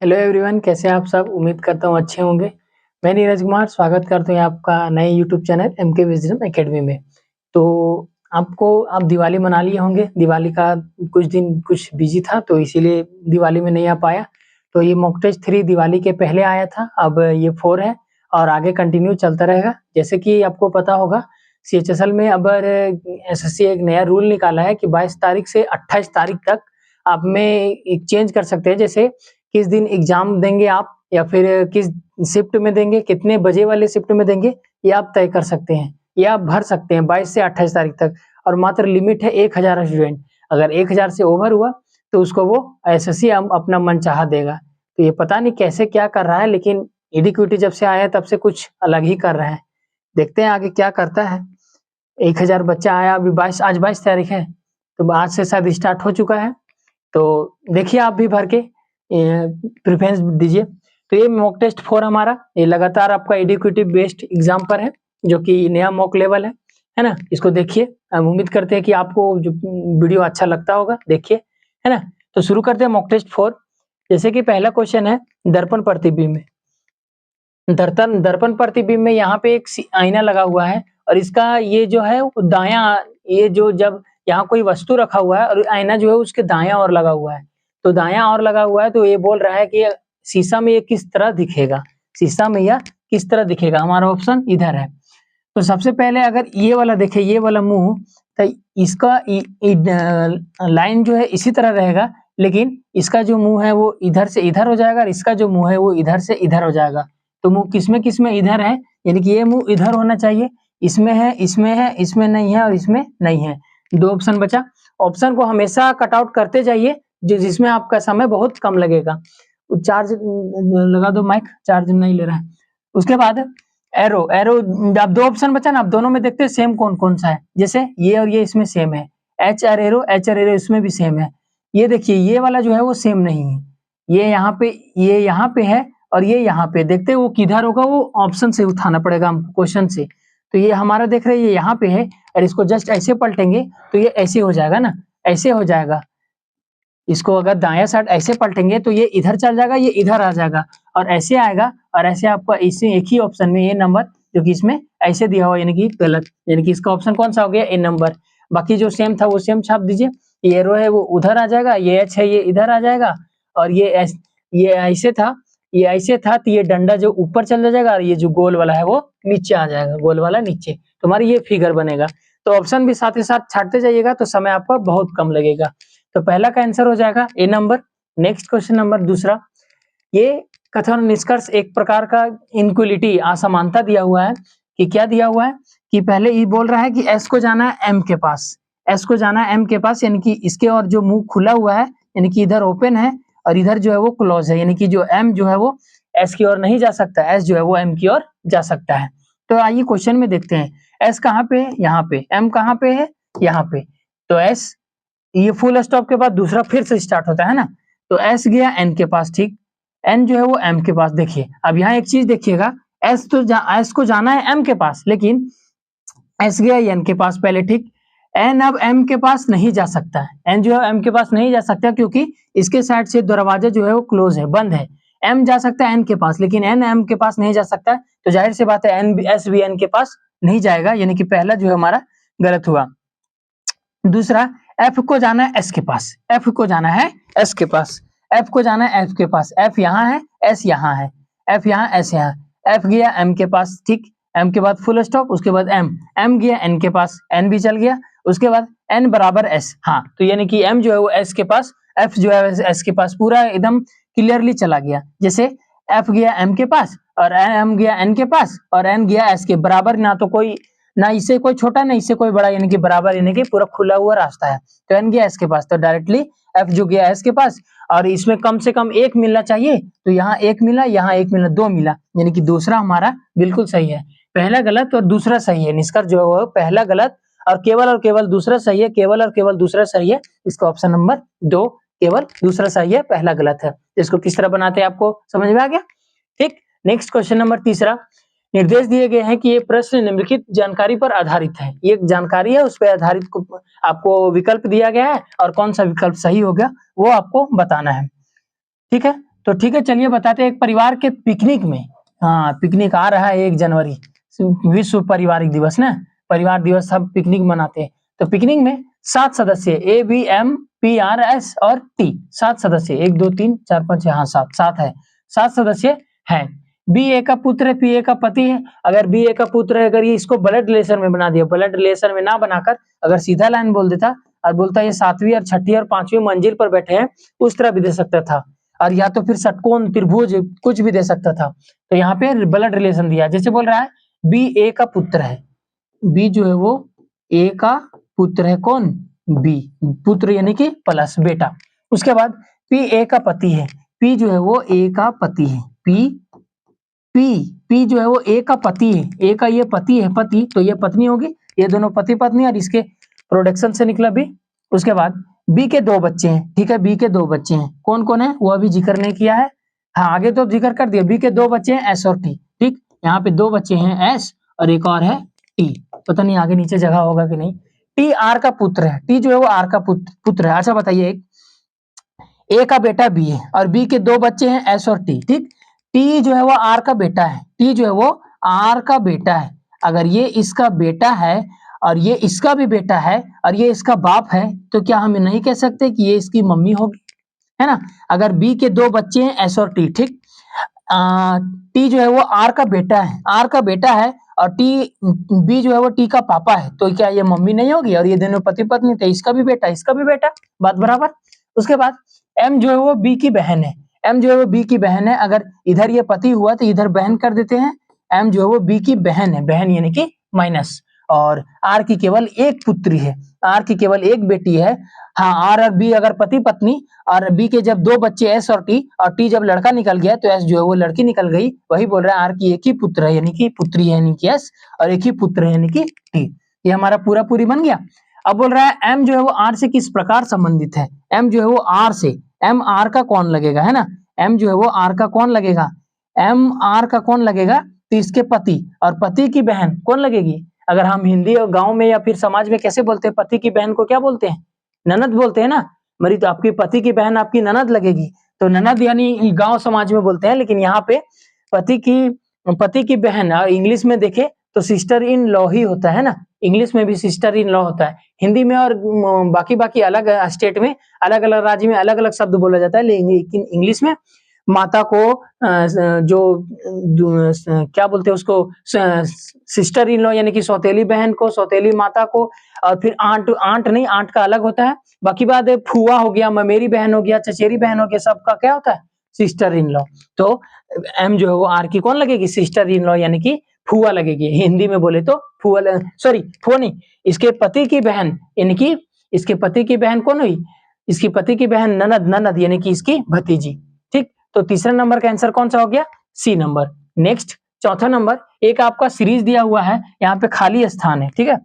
Hello everyone, कैसे हैं आप सब? उम्मीद करता हूँ अच्छे होंगे। मैं नीरज कुमार स्वागत करता हूँ आपका नए YouTube channel MK wisdom academy में। तो आपको आप दिवाली मना लिए होंगे। दिवाली का कुछ दिन कुछ बिजी था तो इसीलिए दिवाली में नहीं आ पाया। तो ये मॉक टेस्ट 3 दिवाली के पहले आया था, अब ये 4 है और आगे कंटिन्यू चलता रहेगा। जैसे कि आपको पता होगा, सीएचएसएल में अब एसएससी एक नया रूल निकाला है कि 22 तारीख से 28 तारीख तक आप में एक चेंज कर सकते हैं। जैसे किस दिन एग्जाम देंगे आप, या फिर किस शिफ्ट में देंगे, कितने बजे वाले शिफ्ट में देंगे, ये आप तय कर सकते हैं। ये आप भर सकते हैं 22 से 28 तारीख तक, और मात्र लिमिट है 1000 स्टूडेंट। अगर 1000 से ओवर हुआ तो उसको वो एसएससी अपना मनचाहा देगा। तो ये पता नहीं कैसे क्या कर रहा है, लेकिन एडीक्विटी जब से आया है तब से कुछ अलग ही कर रहा है। देखते हैं आगे क्या करता है। 1000 बच्चा आया अभी 22, आज 22 तारीख है तो आज से शायद स्टार्ट हो चुका है। तो देखिए आप भी भर के प्रेफरेंस दीजिए। तो ये मॉक टेस्ट 4 हमारा ये लगातार आपका एडुकेटिव बेस्ड एग्जाम पर है, जो कि नया मॉक लेवल है ना। इसको देखिए, हम उम्मीद करते हैं कि आपको जो वीडियो अच्छा लगता होगा, देखिए, है ना। तो शुरू करते हैं मॉक टेस्ट 4। जैसे कि पहला क्वेश्चन है दर्पण प्रतिबिंब में। दर्पण प्रतिबिंब में यहाँ पे एक आईना लगा हुआ है, और इसका ये जो है दाया, ये जो जब यहाँ कोई वस्तु रखा हुआ है और आईना जो है उसके दाया और लगा हुआ है, तो दाया और लगा हुआ है, तो ये बोल रहा है कि शीशा में ये किस तरह दिखेगा, शीशा में यह किस तरह दिखेगा। हमारा ऑप्शन इधर है। तो सबसे पहले अगर ये वाला देखे, ये वाला मुंह, तो इसका लाइन जो है इसी तरह रहेगा, लेकिन इसका जो मुंह है वो इधर से इधर हो जाएगा और इसका जो मुंह है वो इधर से इधर हो जाएगा। तो मुंह किसमें इधर है, यानी कि ये मुंह इधर होना चाहिए। इसमें है, इसमें है, इसमें नहीं है और इसमें नहीं है। दो ऑप्शन बचा। ऑप्शन को हमेशा कट आउट करते जाइए जिसमें आपका समय बहुत कम लगेगा। चार्ज लगा दो, माइक चार्ज नहीं ले रहा है। उसके बाद एरो एरो, अब दो ऑप्शन बचा ना, अब दोनों में देखते हैं सेम कौन कौन सा है। जैसे ये और ये इसमें सेम है। एच आर एरो इसमें भी सेम है। ये देखिए ये वाला जो है वो सेम नहीं है। ये यहाँ पे है और ये यहाँ पे। देखते हैं वो किधर होगा, वो ऑप्शन से उठाना पड़ेगा हमको, क्वेश्चन से। तो ये हमारा देख रहे हैं ये यहाँ पे है, और इसको जस्ट ऐसे पलटेंगे तो ये ऐसे हो जाएगा ना, ऐसे हो जाएगा। इसको अगर दायां साइड ऐसे पलटेंगे तो ये इधर चल जाएगा, ये इधर आ जाएगा और ऐसे आएगा, और ऐसे आपका इसी एक ही ऑप्शन में ये नंबर जो कि इसमें ऐसे दिया हुआ, यानी कि गलत, यानी कि इसका ऑप्शन कौन सा हो गया, ए नंबर। बाकी जो सेम था वो सेम छाप दीजिए। ये एरो है वो उधर आ जाएगा, ये एच है ये इधर आ जाएगा, और ये ऐसे था, ये ऐसे था, तो ये डंडा जो ऊपर चला जाएगा और ये जो गोल वाला है वो नीचे आ जाएगा, गोल वाला नीचे। तुम्हारी ये फिगर बनेगा। तो ऑप्शन भी साथ ही साथ छाटते जाइएगा तो समय आपका बहुत कम लगेगा। तो पहला का आंसर हो जाएगा ए नंबर। नेक्स्ट क्वेश्चन नंबर दूसरा, ये कथन निष्कर्ष एक प्रकार का इनक्वलिटी असमानता दिया हुआ है। कि क्या दिया हुआ है कि पहले ये बोल रहा है कि एस को जाना है एम के पास, एस को जाना है एम के पास, यानी कि इसके और जो मुंह खुला हुआ है, यानी कि इधर ओपन है और इधर जो है वो क्लोज है, यानी कि जो एम जो है वो एस की ओर नहीं जा सकता, एस जो है वो एम की ओर जा सकता है। तो आइए क्वेश्चन में देखते हैं, एस कहाँ पे है, यहाँ पे, एम कहाँ पे है, यहाँ पे। तो एस, ये फुल स्टॉप के बाद दूसरा फिर से स्टार्ट होता है ना, तो एस गया एन के पास, ठीक, एन जो है वो एम के पास। देखिए अब यहाँ एक चीज देखिएगा, एस एस को जाना है एम के पास, लेकिन एस गया एन के पास पहले, ठीक। एन अब एम के पास नहीं जा सकता है, एन जो है एम के पास नहीं जा सकता क्योंकि इसके साइड से दरवाजा जो है वो क्लोज है, बंद है। एम जा सकता है एन के पास, लेकिन एन एम के पास नहीं जा सकता, तो जाहिर सी बात है एन एस भी एन के पास नहीं जाएगा, यानी कि पहला जो है हमारा गलत हुआ। दूसरा, एफ को जाना है एस के पास, एफ को जाना है एस के पास, एफ को जाना है एफ के पास। एफ यहाँ है, एस यहाँ है, एफ यहाँ, एस यहाँ। एफ गया एम के पास, ठीक, एम के बाद फुल स्टॉप, उसके बाद एम, एम गया एन के पास, एन भी चल गया, उसके बाद एन बराबर एस। हाँ, तो यानी कि एम जो है वो एस के पास, एफ जो है एस के पास, पूरा एकदम क्लियरली चला गया। जैसे एफ गया एम के पास और एम गया एन के पास और एन गया एस के बराबर, ना तो कोई, ना इससे कोई छोटा ना इससे कोई बड़ा, यानी कि बराबर, यानी कि पूरा खुला हुआ रास्ता है। तो एन गया एस के पास, तो डायरेक्टली एफ जो गया एस के पास, और इसमें कम से कम एक मिलना चाहिए, तो यहाँ एक मिला, यहाँ एक मिला, दो मिला, यानी कि दूसरा हमारा बिल्कुल सही है। पहला गलत और दूसरा सही है, निष्कर्ष जो है वो पहला गलत और केवल दूसरा सही है, केवल और केवल दूसरा सही है। इसका ऑप्शन नंबर 2 केवल दूसरा सही है, पहला गलत है। इसको किस तरह बनाते हैं आपको समझ में आ गया, ठीक। नेक्स्ट क्वेश्चन नंबर तीसरा, निर्देश दिए गए हैं कि ये प्रश्न निम्नलिखित जानकारी पर आधारित है। ये जानकारी है, उस पर आधारित को आपको विकल्प दिया गया है और कौन सा विकल्प सही होगा वो आपको बताना है, ठीक है। तो ठीक है, चलिए बताते हैं एक परिवार के पिकनिक में, हाँ पिकनिक आ रहा है 1 जनवरी, विश्व पारिवारिक दिवस ना, परिवार दिवस सब पिकनिक मनाते हैं। तो पिकनिक में 7 सदस्य ABMPRS और T 7 सदस्य 1 2 3 4 5 6 हाँ 7 है, 7 सदस्य हैं। BA का पुत्र है, PA का पति है। अगर BA का पुत्र है, अगर ये इसको ब्लड रिलेशन में बना दिया, ब्लड रिलेशन में ना बनाकर अगर सीधा लाइन बोल देता और बोलता ये 7वीं और 6ठी और 5वीं मंजिल पर बैठे हैं, उस तरह भी दे सकता था, और या तो फिर षटकोण त्रिभुज कुछ भी दे सकता था। तो यहाँ पे ब्लड रिलेशन दिया, जैसे बोल रहा है बी ए का पुत्र है, बी जो है वो ए का पुत्र है, कौन बी, पुत्र यानी कि प्लस बेटा। उसके बाद पी ए का पति है, पी जो है वो ए का पति है, पी जो है वो ए का पति है, ए का ये पति है, पति तो ये पत्नी होगी, ये दोनों पति पत्नी और इसके प्रोडक्शन से निकला बी। उसके बाद बी के 2 बच्चे हैं, ठीक है, बी के 2 बच्चे हैं, कौन कौन है वो अभी जिक्र नहीं किया है, हाँ आगे तो जिक्र कर दिया। बी के 2 बच्चे हैं एस और टी, ठीक, यहाँ पे 2 बच्चे हैं एस और एक और है टी, पता नहीं आगे नीचे जगह होगा कि नहीं। टी आर का पुत्र है, टी जो है वो आर का पुत्र है। अच्छा बताइए, एक ए का बेटा बी है और बी के 2 बच्चे हैं एस और टी, ठीक, टी जो है वो आर का बेटा है, टी जो है वो आर का बेटा है। अगर ये इसका बेटा है और ये इसका भी बेटा है और ये इसका बाप है, तो क्या हम नहीं कह सकते कि ये इसकी मम्मी होगी, है ना। अगर बी के 2 बच्चे हैं एस और टी, ठीक, टी जो है वो आर का बेटा है, आर का बेटा है और टी बी जो है वो टी का पापा है, तो क्या ये मम्मी नहीं होगी, और ये दोनों पति पत्नी थे, इसका भी बेटा इसका भी बेटा, बात बराबर। उसके बाद एम जो है वो बी की बहन है, एम जो है वो बी की बहन है, अगर इधर ये पति हुआ तो इधर बहन कर देते हैं, एम जो है वो बी की बहन है, बहन यानी कि माइनस। और आर की केवल एक पुत्री है, आर की केवल एक बेटी है, हाँ आर और बी अगर पति पत्नी, और बी के जब 2 बच्चे एस और टी जब लड़का निकल गया तो एस जो है वो लड़की निकल गई, वही बोल रहा है आर की एक ही पुत्र है यानी कि पुत्री है यानी कि एस, और एक ही पुत्र है यानी कि टी। ये हमारा पूरा पूरी बन गया। अब बोल रहा है एम जो है वो आर से किस प्रकार संबंधित है, एम जो है वो आर से, एम आर का कौन लगेगा, है ना, एम जो है वो आर का कौन लगेगा, एम आर का कौन लगेगा, तो इसके पति, और पति की बहन कौन लगेगी। अगर हम हिंदी और गांव में या फिर समाज में कैसे बोलते हैं, पति की बहन को क्या बोलते हैं, ननद बोलते हैं ना, मरी तो आपकी पति की बहन आपकी ननद लगेगी, तो ननद यानी गांव समाज में बोलते हैं, लेकिन यहाँ पे पति की बहन, और इंग्लिश में देखे तो सिस्टर इन लॉ ही होता है ना, इंग्लिश में भी सिस्टर इन लॉ होता है, हिंदी में और बाकी अलग स्टेट में अलग अलग राज्य में अलग अलग शब्द बोला जाता है, लेकिन इंग्लिश में माता को जो क्या बोलते हैं उसको, सिस्टर इन लॉ यानी कि सौतेली बहन को, सौतेली माता को, और फिर आंट नहीं, आंट का अलग होता है, बाकी बात है फुआ हो गया, ममेरी बहन हो गया, चचेरी बहन हो गया, सबका क्या होता है सिस्टर इन लॉ। तो एम जो है वो आर की कौन लगेगी, सिस्टर इन लॉ यानी कि फुआ लगेगी, हिंदी में बोले तो फुआ, सॉरी फुआ नहीं, इसके पति की बहन यानी कि इसके पति की बहन कौन हुई, इसकी पति की बहन ननद, ननद यानी कि इसकी भतीजी, ठीक। तो तीसरे नंबर का आंसर कौन सा हो गया, सी नंबर। नेक्स्ट चौथा नंबर, एक आपका सीरीज दिया हुआ है, यहाँ पे खाली स्थान है, ठीक है,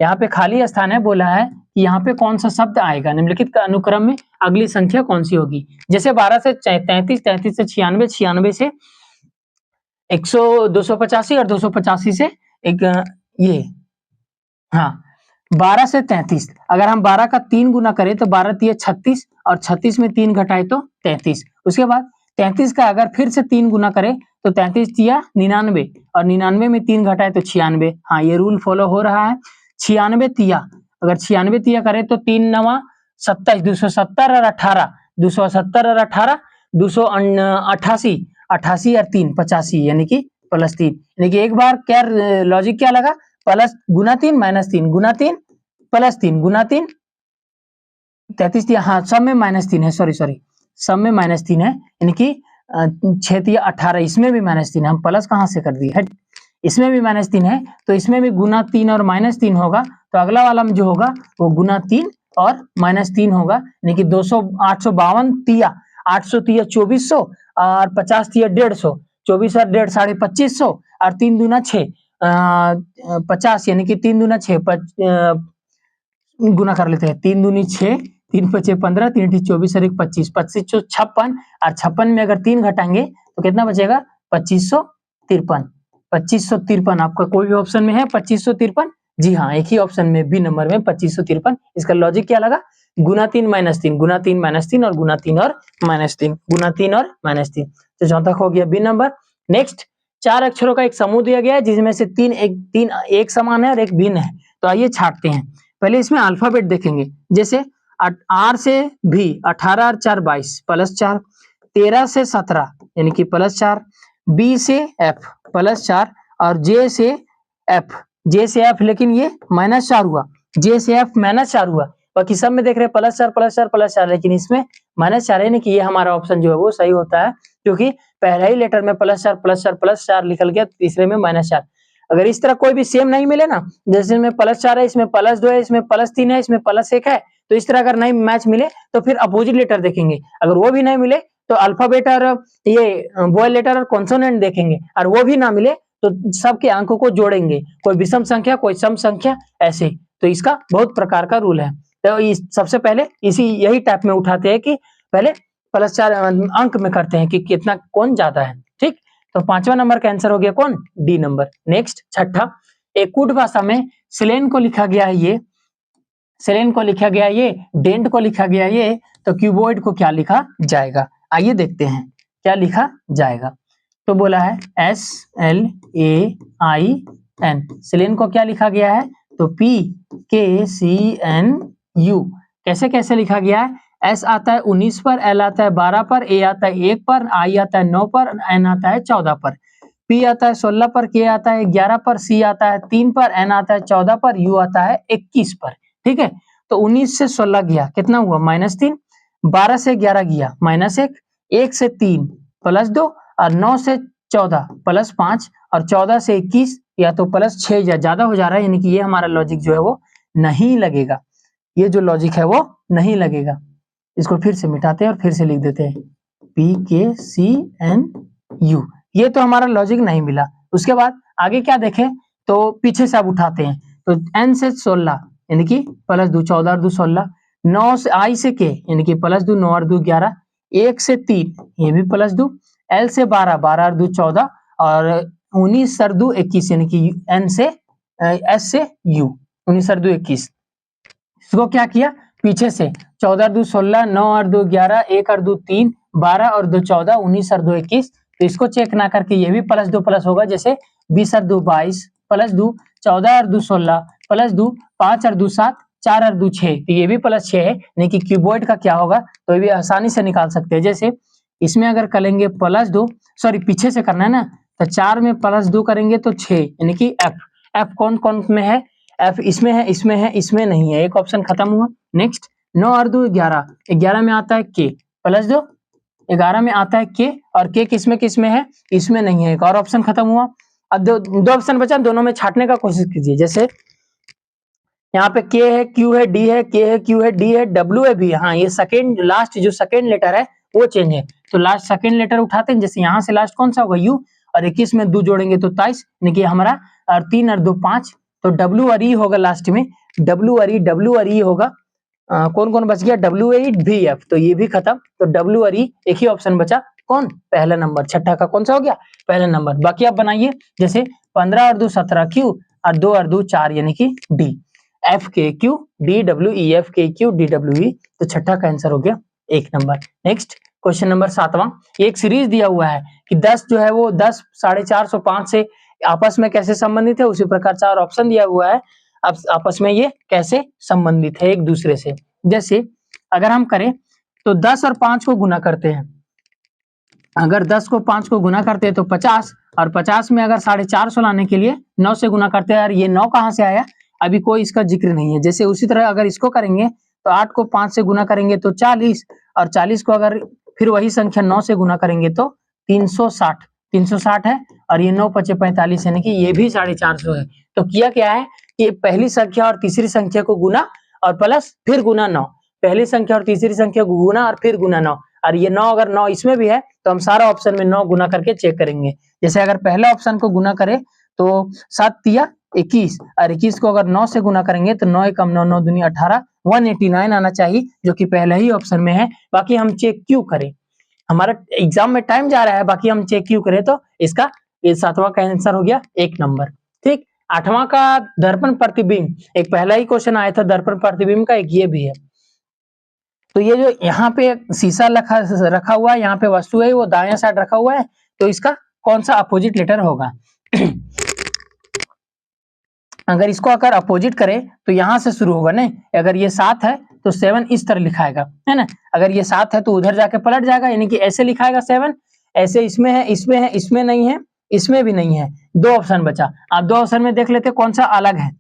यहाँ पे खाली स्थान है, बोला है कि यहाँ पे कौन सा शब्द आएगा, निम्नलिखित अनुक्रम में अगली संख्या कौन सी होगी। जैसे 12 से 33, 33 से 96, 96 से 100, 285 और 285 से एक ये, हाँ 12 से 33, अगर हम 12 का 3 गुना करें तो 12 तिया 36 और 36 में 3 घटाए तो 33। उसके बाद 33 का अगर फिर से 3 गुना करें तो 33 तिया 99 और 99 में 3 घटाए तो 96। हाँ ये रूल फॉलो हो रहा है। 96 तिया, अगर 96 तिया करें तो 3 9 27, 270 और 18, 270 और 18, 288, 88 और 3 85 यानी कि +3, यानी कि एक बार क्या लॉजिक क्या लगा, प्लस गुना 3 -3 गुना 3 +3 गुना 3 33 दिया, हाँ सब में -3 है, सॉरी सब में -3 है, यानी कि 6 दिया 18, इसमें भी -3 है, हम प्लस कहाँ से कर दिए, इसमें भी -3 है, तो इसमें भी गुना 3 और -3 होगा, तो अगला वाला में जो होगा वो गुना 3 और -3 होगा, यानी कि 200 852 तिया 800 तिया 2400 और 50 तिया 150, 24 और 1.5 2500 और 3 दूना 6 50, यानी कि 3 दूना 6 गुना कर लेते हैं, 3 दूनी 6, 3 5 15, 3 24 और 1 25, 25 56 और 56 में अगर 3 घटाएंगे तो कितना बचेगा 2553, 2553 आपका कोई भी ऑप्शन में है 2553, जी हाँ एक ही ऑप्शन में बी नंबर में 2553। इसका लॉजिक क्या लगा, गुना 3 माइनस 3, गुना 3 माइनस 3 और गुना 3 और माइनस 3, गुना 3 और माइनस 3। तो जहां तक हो गया बी नंबर। नेक्स्ट, 4 अक्षरों का एक समूह दिया गया है जिसमें से तीन एक समान है और एक भिन्न है। तो आइए छांटते हैं। पहले इसमें अल्फाबेट देखेंगे, जैसे आर से भी 18 और 4 22 प्लस 4, 13 से 17 यानी कि प्लस 4, बी से एफ प्लस 4 और जे से एफ, लेकिन ये माइनस 4 हुआ, जे से एफ माइनस 4 हुआ। बाकी सब में देख रहे हैं प्लस 4 प्लस 4 प्लस 4, लेकिन इसमें माइनस 4 है, यानी कि ये हमारा ऑप्शन जो है वो सही होता है, क्योंकि पहले ही लेटर में प्लस 4 प्लस 4 प्लस 4 निकल गया, तीसरे में माइनस 4। अगर इस तरह कोई भी सेम नहीं मिले ना, जैसे इसमें प्लस 4 है, इसमें प्लस 2 है, इसमें प्लस 3 है, इसमें प्लस 1 है, तो इस तरह अगर नहीं मैच मिले तो फिर अपोजिट लेटर देखेंगे। अगर वो भी नहीं मिले तो अल्फाबेट और ये वोवेल लेटर और कॉन्सोनेंट देखेंगे, और वो भी ना मिले तो सबके अंकों को जोड़ेंगे, कोई विषम संख्या कोई सम संख्या, ऐसे। तो इसका बहुत प्रकार का रूल है। तो सबसे पहले यही टाइप में उठाते हैं कि पहले प्लस 4 अंक में करते हैं कि कितना कौन ज्यादा है, ठीक। तो 5वां नंबर का आंसर हो गया कौन, डी नंबर। नेक्स्ट, छठा, एक कूट भाषा में सेलेन को लिखा गया है ये, सेलेन को लिखा गया ये, डेंट को लिखा गया ये, तो क्यूबॉइड को क्या लिखा जाएगा, आइए देखते हैं क्या लिखा जाएगा। तो बोला है SLAIN, सेलेन को क्या लिखा गया है, तो PKCNU। कैसे कैसे लिखा गया है, S आता है 19 पर, L आता है 12 पर, A आता है 1 पर, I आता है 9 पर, N आता है 14 पर, P आता है 16 पर, K आता है 11 पर, C आता है 3 पर, N आता है 14 पर, U आता है 21 पर, ठीक है। तो 19 से 16 गया, कितना हुआ, -3, 12 से 11 गया -1, 1 से 3 +2 और 9 से 14 +5 और 14 से 21 या तो +6 या ज्यादा हो जा रहा है, यानी कि ये हमारा लॉजिक जो है वो नहीं लगेगा, ये जो लॉजिक है वो नहीं लगेगा। इसको फिर से मिटाते हैं और फिर से लिख देते हैं PKCNU, ये तो हमारा लॉजिक नहीं मिला। उसके बाद आगे क्या देखें, तो पीछे से अब उठाते हैं, तो N से 16 यानी कि +2, 14 और 2 16, 9 से I से K यानी कि +2, 9 और 2 11, 1 से 3 ये भी +2, L से 12, 12 और 2 14 और 19 और 2 21 यानी कि N से S से U, 19 और 2 21। इसको क्या किया, पीछे से 14 और 2 16, 9 और 2 11, 1 और 2 3, 12 और 2 14, 19 और 2 21। तो इसको चेक ना करके ये भी +2 प्लस होगा, जैसे 20 और 2 22 +2, 14 और 2 16 +2, 5 और 2 7, 4 और 2 6, तो ये भी +6 है, यानी कि क्यूबॉइड का क्या होगा, तो ये भी आसानी से निकाल सकते हैं। जैसे इसमें अगर करेंगे +2, सॉरी पीछे से करना है ना, तो 4 में +2 करेंगे तो 6, यानी कि एफ कौन कौन में है, एफ इसमें है, इसमें है, इसमें नहीं है, एक ऑप्शन खत्म हुआ। नेक्स्ट, 9 और 2 11, 11 में आता है के +2, 11 में आता है के, और के किसमें है, इसमें नहीं है, एक और ऑप्शन खत्म हुआ। अब दो ऑप्शन बचा, दोनों में छाटने का कोशिश कीजिए। जैसे यहाँ पे के है, क्यू है, डी है, के है, क्यू है, डी है, डब्ल्यू है भी, हाँ ये सेकेंड लास्ट जो सेकेंड लेटर है वो चेंज है, तो लास्ट सेकेंड लेटर उठाते हैं। जैसे यहाँ से लास्ट कौन सा होगा, यू, और 21 में 2 जोड़ेंगे तो 23, यानी कि हमारा 3 और 2 5, तो डब्ल्यू और ई होगा लास्ट में, डब्ल्यू और ई होगा। कौन कौन बच गया, डब्ल्यू ए भी एफ, तो ये भी खत्म, तो डब्ल्यू और ई एक ही ऑप्शन बचा, कौन, पहला नंबर, छठा का कौन सा हो गया, पहला नंबर। बाकी आप बनाइए, जैसे 15 और 2 17 क्यू और 2 और 2 4 यानी कि डी, एफ के Q D W E, F के क्यू डी डब्ल्यू ई, तो छठा का आंसर हो गया 1 नंबर। नेक्स्ट, क्वेश्चन नंबर 7वां, एक सीरीज दिया हुआ है कि 10 जो है वो 10 450 5 से आपस में कैसे संबंधित है, उसी प्रकार 4 ऑप्शन दिया हुआ है, अब आपस में ये कैसे संबंधित है एक दूसरे से। जैसे अगर हम करें तो 10 और 5 को गुना करते हैं, अगर 10 को 5 को गुना करते हैं तो 50, और 50 में अगर 450 लाने के लिए 9 से गुना करते हैं, यार ये 9 कहाँ से आया, अभी कोई इसका जिक्र नहीं है। जैसे उसी तरह अगर इसको करेंगे तो 8 को 5 से गुना करेंगे तो 40, और 40 को अगर फिर वही संख्या 9 से गुना करेंगे तो 360 है, और ये 9 5 45 यानी कि ये भी 450 है। तो किया क्या है कि पहली संख्या और तीसरी संख्या को गुना और प्लस फिर गुना 9, पहली संख्या और तीसरी संख्या को गुना और फिर गुना 9, और ये 9 अगर 9 इसमें भी है तो हम सारा ऑप्शन में 9 गुना करके चेक करेंगे। जैसे अगर पहला ऑप्शन को गुना करें तो 7 तिया 21, और 21 को अगर 9 से गुना करेंगे तो 9 कम 9 9 दूनी 18, 189 आना चाहिए, जो कि पहले ही ऑप्शन में है। बाकी हम चेक क्यों करें, हमारा एग्जाम में टाइम जा रहा है, बाकी हम चेक क्यों करें, तो इसका ये 7वां का आंसर हो गया 1 नंबर, ठीक। 8वां का दर्पण प्रतिबिंब, एक पहला ही क्वेश्चन आया था दर्पण प्रतिबिंब का, एक ये भी है। तो ये जो यहाँ पे शीशा रखा हुआ है, यहाँ पे वस्तु है वो दायां साइड रखा हुआ है, तो इसका कौन सा अपोजिट लेटर होगा? अगर इसको अगर अपोजिट करें तो यहाँ से शुरू होगा नहीं, अगर ये 7 है तो 7 इस तरह लिखाएगा, है ना। अगर ये 7 है तो उधर जाके पलट जाएगा, यानी कि ऐसे लिखाएगा 7, ऐसे इसमें है, इसमें है, इसमें नहीं है, इसमें भी नहीं है, 2 ऑप्शन बचा। आप 2 ऑप्शन में देख लेते कौन सा अलग है।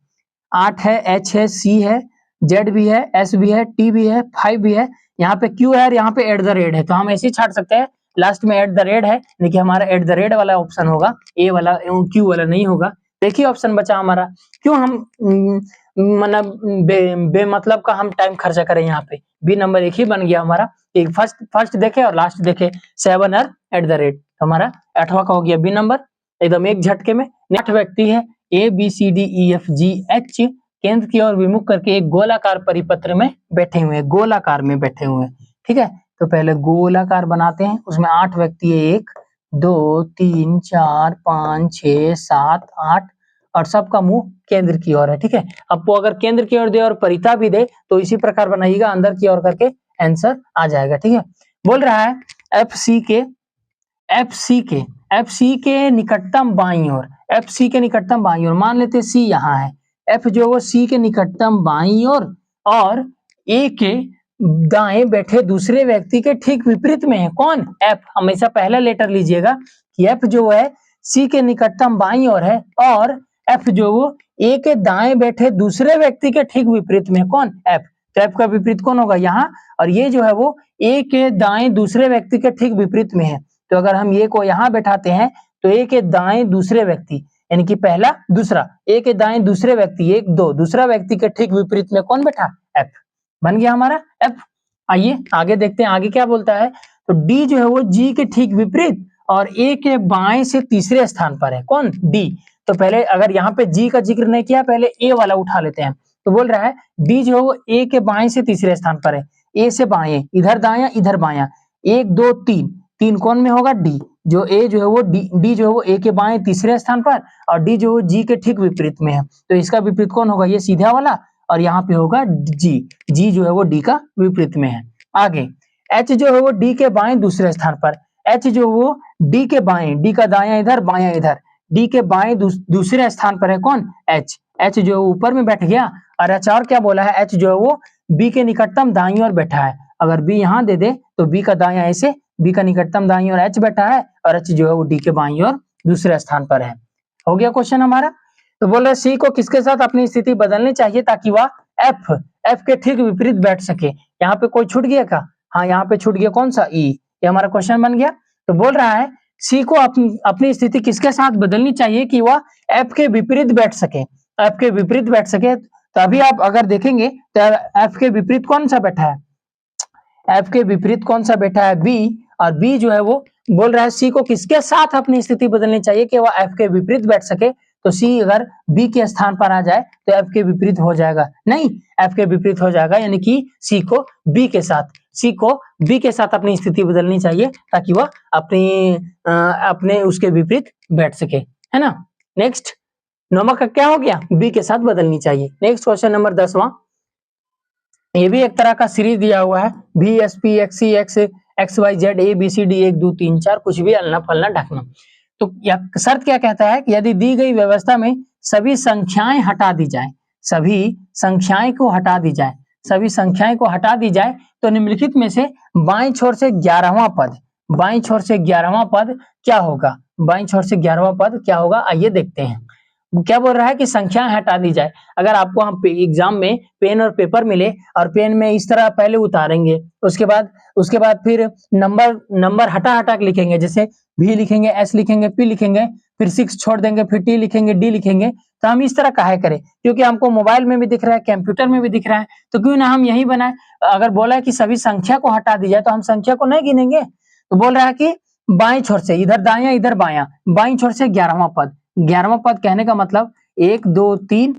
8 है, H है, C है, Z भी है, S भी है, T भी है, 5 भी है, यहाँ पे Q है और यहाँ पे @ है, तो हम ऐसे ही छाट सकते हैं, लास्ट में @ है, लेकिन हमारा @ वाला ऑप्शन होगा, ए वाला, Q वाला नहीं होगा। देखिए ऑप्शन बचा हमारा। क्यों हम मतलब बेमतलब का हम टाइम खर्चा करें यहाँ पे। बी नंबर एक ही बन गया हमारा। एक फर्स्ट देखे और लास्ट देखे 7 और @ हमारा 8वां का हो गया बी नंबर, एकदम एक झटके में। 8 व्यक्ति है ABCDEFGH केंद्र की ओर विमुख करके एक गोलाकार परिपत्र में बैठे हुए हैं, गोलाकार में बैठे हुए हैं, ठीक है। तो पहले गोलाकार बनाते हैं, उसमें 8 व्यक्ति है, 1 2 3 4 5 6 7 8 और सबका मुंह केंद्र की ओर है, ठीक है। अब वो अगर केंद्र की ओर दे और परिता भी दे तो इसी प्रकार बनाइएगा, अंदर की ओर करके आंसर आ जाएगा, ठीक है। बोल रहा है FC के निकटतम बाईं ओर, FC के निकटतम बाईं ओर, मान लेते C यहाँ है, F जो वो C के निकटतम बाईं ओर और A के दाएं बैठे दूसरे व्यक्ति के ठीक विपरीत में है। कौन? F। हमेशा पहला लेटर लीजिएगा कि F जो है C के निकटतम बाईं ओर है और F जो वो A के दाएं बैठे दूसरे व्यक्ति के ठीक विपरीत में। कौन? F। तो F का विपरीत कौन होगा? यहाँ। और ये जो है वो A के दाएं दूसरे व्यक्ति के ठीक विपरीत में है, तो अगर हम ये को यहाँ बैठाते हैं तो ए के दाएं दूसरे व्यक्ति, यानी कि पहला दूसरा, ए के दाएं दूसरे व्यक्ति, 1 2 दूसरा व्यक्ति के ठीक विपरीत में कौन बैठा? एफ। बन गया हमारा एफ। आइए आगे देखते हैं, आगे क्या बोलता है। तो डी जो है वो जी के ठीक विपरीत और ए के बाएं से तीसरे स्थान पर है। कौन? डी। तो पहले अगर यहाँ पे जी का जिक्र नहीं किया, पहले ए वाला उठा लेते हैं। तो बोल रहा है डी जो है वो ए के बाएं से तीसरे स्थान पर है, ए से बाएं, इधर दाया इधर बाया, 1 2 3 कौन में होगा? डी। जो ए जो है वो डी जो है वो ए के बाएं तीसरे स्थान पर और डी जो है जी के ठीक विपरीत में है, तो इसका विपरीत कौन होगा? ये सीधा वाला, और यहाँ पे होगा जी। जी जो है वो डी का विपरीत में है। आगे एच जो है वो डी के बाएं दूसरे स्थान पर, एच जो वो डी के बाएं, डी का दायां इधर बायां इधर, डी के बाएं दूसरे स्थान पर है। कौन? एच। एच जो है ऊपर में बैठ गया और एच और क्या बोला है? एच जो है वो बी के निकटतम दाईं ओर बैठा है। अगर बी यहाँ दे दे तो बी का दायां ऐसे, बी का निकटतम दाईं ओर एच बैठा है और एच जो है वो डी के बाईं ओर दूसरे स्थान पर है। हो गया क्वेश्चन हमारा। तो बोल रहे सी को किसके साथ अपनी स्थिति बदलनी चाहिए ताकि वह एफ के ठीक विपरीत बैठ सके। यहाँ पे कोई छूट गया क्या? हाँ, यहाँ पे छूट गया कौन सा? ई। ये हमारा क्वेश्चन बन गया। तो बोल रहा है सी को अपनी स्थिति किसके साथ बदलनी चाहिए कि वह एफ के विपरीत बैठ सके, एफ के विपरीत बैठ सके। तो अभी आप अगर देखेंगे तो एफ के विपरीत कौन सा बैठा है? एफ के विपरीत कौन सा बैठा है? बी। और बी जो है वो बोल रहा है सी को किसके साथ अपनी स्थिति बदलनी चाहिए कि वह एफ के विपरीत बैठ सके। तो सी अगर बी के स्थान पर आ जाए तो एफ के विपरीत हो जाएगा, नहीं, एफ के विपरीत हो जाएगा, यानी कि सी को बी के साथ अपनी स्थिति बदलनी चाहिए ताकि वह अपने उसके विपरीत बैठ सके, है ना। नेक्स्ट नंबर का क्या हो गया? बी के साथ बदलनी चाहिए। नेक्स्ट क्वेश्चन नंबर 10वां, ये भी एक तरह का सीरीज दिया हुआ है, B S P X C X X Y Z A B C D 1 2 3 4 कुछ भी अलना फलना ढकना। तो शर्त क्या कहता है कि यदि दी गई व्यवस्था में सभी संख्याएं हटा दी जाए, सभी संख्याएं को हटा दी जाए, सभी संख्याएं को हटा दी जाए तो निम्नलिखित में से बाईं छोर से 11वां पद, बाईं छोर से 11वां पद क्या होगा? बाईं छोर से 11वां पद क्या होगा? आइए देखते हैं। क्या बोल रहा है कि संख्याएं हटा दी जाए। अगर आपको हम एग्जाम में पेन और पेपर मिले और पेन में इस तरह पहले उतारेंगे, उसके बाद फिर नंबर हटा हटा के लिखेंगे, जैसे भी लिखेंगे, एस लिखेंगे, पी लिखेंगे, फिर 6 छोड़ देंगे, फिर टी लिखेंगे, डी लिखेंगे, तो हम इस तरह काहे करें? क्योंकि हमको मोबाइल में भी दिख रहा है, कंप्यूटर में भी दिख रहा है, तो क्यों ना हम यही बनाए। अगर बोला है कि सभी संख्या को हटा दी जाए तो हम संख्या को नहीं गिनेंगे। तो बोल रहा है कि बाईं छोर से, इधर दाया इधर बाया, बाईं छोर से 11वां पद। 11वां पद कहने का मतलब 1 2 3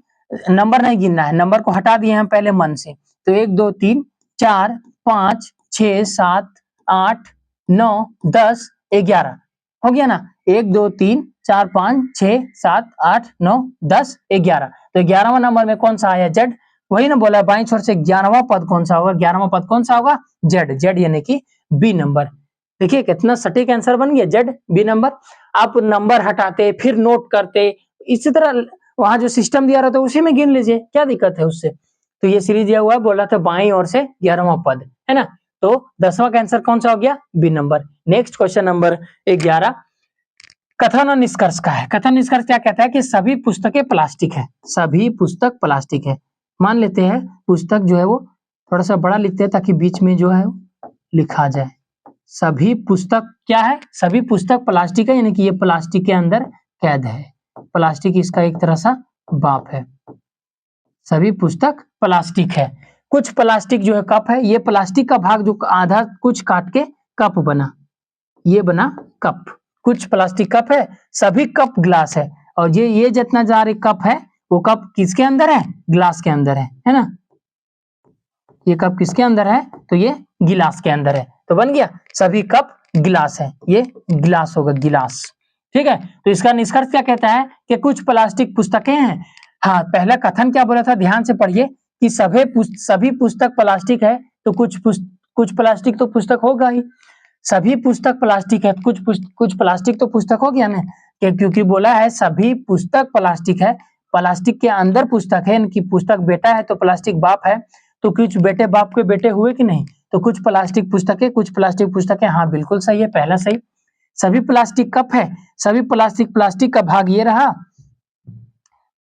नंबर नहीं गिनना है, नंबर को हटा दिए हम पहले मन से। तो 1 2 3 4 5 6 7 8 9 10 11 हो गया ना। 1 2 3 4 5 6 7 8 9 10 11। तो 11वां नंबर में कौन सा आया? जेड। वही ना बोला बाईं छोर से 11वां पद कौन सा होगा, 11वां पद कौन सा होगा, जेड, जेड यानी कि बी नंबर। देखिए कितना सटीक आंसर बन गया, जेड बी नंबर। आप नंबर हटाते फिर नोट करते, इसी तरह वहां जो सिस्टम दिया रहता है उसी में गिन लीजिए, क्या दिक्कत है उससे। तो ये सीरीज दिया हुआ है, बोला था बाईं ओर से 11वां पद, है ना। तो 10वां का आंसर कौन सा हो गया, B number. Next question number 11, कथन और निष्कर्ष का है। कथन निष्कर्ष क्या कहता है कि सभी पुस्तकें प्लास्टिक है, सभी पुस्तक प्लास्टिक है। मान लेते हैं पुस्तक जो है वो थोड़ा सा बड़ा लिखते हैं ताकि बीच में जो है लिखा जाए, सभी पुस्तक क्या है, सभी पुस्तक प्लास्टिक है, यानी कि ये प्लास्टिक के अंदर कैद है। प्लास्टिक इसका एक तरह सा बाप है, सभी पुस्तक प्लास्टिक है। कुछ प्लास्टिक जो है कप है, ये प्लास्टिक का भाग जो आधा कुछ काट के कप बना, ये बना कप। कुछ प्लास्टिक कप है, सभी कप ग्लास है, और ये जितना जा रही कप है वो कप किसके अंदर है, ग्लास के अंदर है ना। ये कप किसके अंदर है, तो ये गिलास के अंदर है। तो बन गया सभी कप गिलास है, ये गिलास होगा, गिलास। ठीक है, तो इसका निष्कर्ष क्या कहता है कि कुछ प्लास्टिक पुस्तकें हैं। हाँ, पहला कथन क्या बोला था, ध्यान से पढ़िए कि सभी पुस्तक प्लास्टिक है, तो कुछ प्लास्टिक तो पुस्तक होगा ही। सभी पुस्तक प्लास्टिक है, कुछ प्लास्टिक तो पुस्तक हो गया ना, क्योंकि बोला है सभी पुस्तक प्लास्टिक है, प्लास्टिक के अंदर पुस्तक है, इनकी पुस्तक बेटा है तो प्लास्टिक बाप है, तो कुछ बेटे बाप के बेटे हुए कि नहीं, तो कुछ प्लास्टिक पुस्तकें, हाँ बिल्कुल सही है, पहला सही। सभी प्लास्टिक कप है, सभी प्लास्टिक का भाग ये रहा,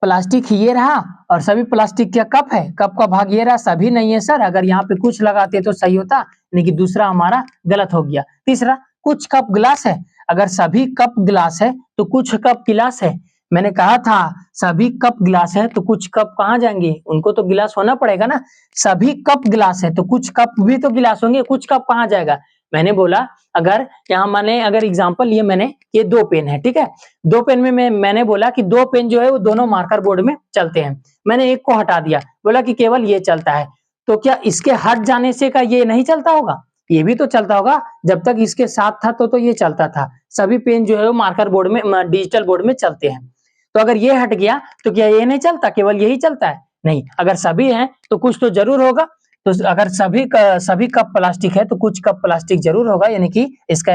प्लास्टिक ये रहा, और सभी प्लास्टिक क्या कप है, कप का भाग ये रहा, सभी नहीं है सर, अगर यहाँ पे कुछ लगाते तो सही होता, लेकिन दूसरा हमारा गलत हो गया। तीसरा, कुछ कप गिलास है, अगर सभी कप गिलास है तो कुछ कप गिलास है। मैंने कहा था सभी कप गिलास है तो कुछ कप कहाँ जाएंगे, उनको तो गिलास होना पड़ेगा ना। सभी कप गिलास है तो कुछ कप भी तो गिलास होंगे, कुछ कप कहाँ जाएगा। मैंने बोला अगर यहाँ मैंने अगर एग्जांपल लिए मैंने, ये 2 पेन है, ठीक है, 2 पेन में मैंने बोला कि 2 पेन जो है वो दोनों मार्कर बोर्ड में चलते हैं, मैंने एक को हटा दिया, बोला कि केवल ये चलता है, तो क्या इसके हट जाने से का ये नहीं चलता होगा, ये भी तो चलता होगा। जब तक इसके साथ था तो ये चलता था। सभी पेन जो है वो मार्कर बोर्ड में, डिजिटल बोर्ड में चलते हैं, तो अगर ये हट गया तो क्या ये नहीं चलता, केवल यही चलता है, नहीं। अगर सभी हैं तो कुछ तो जरूर होगा, तो अगर सभी कप प्लास्टिक है तो कुछ कप प्लास्टिक जरूर होगा, यानी कि इसका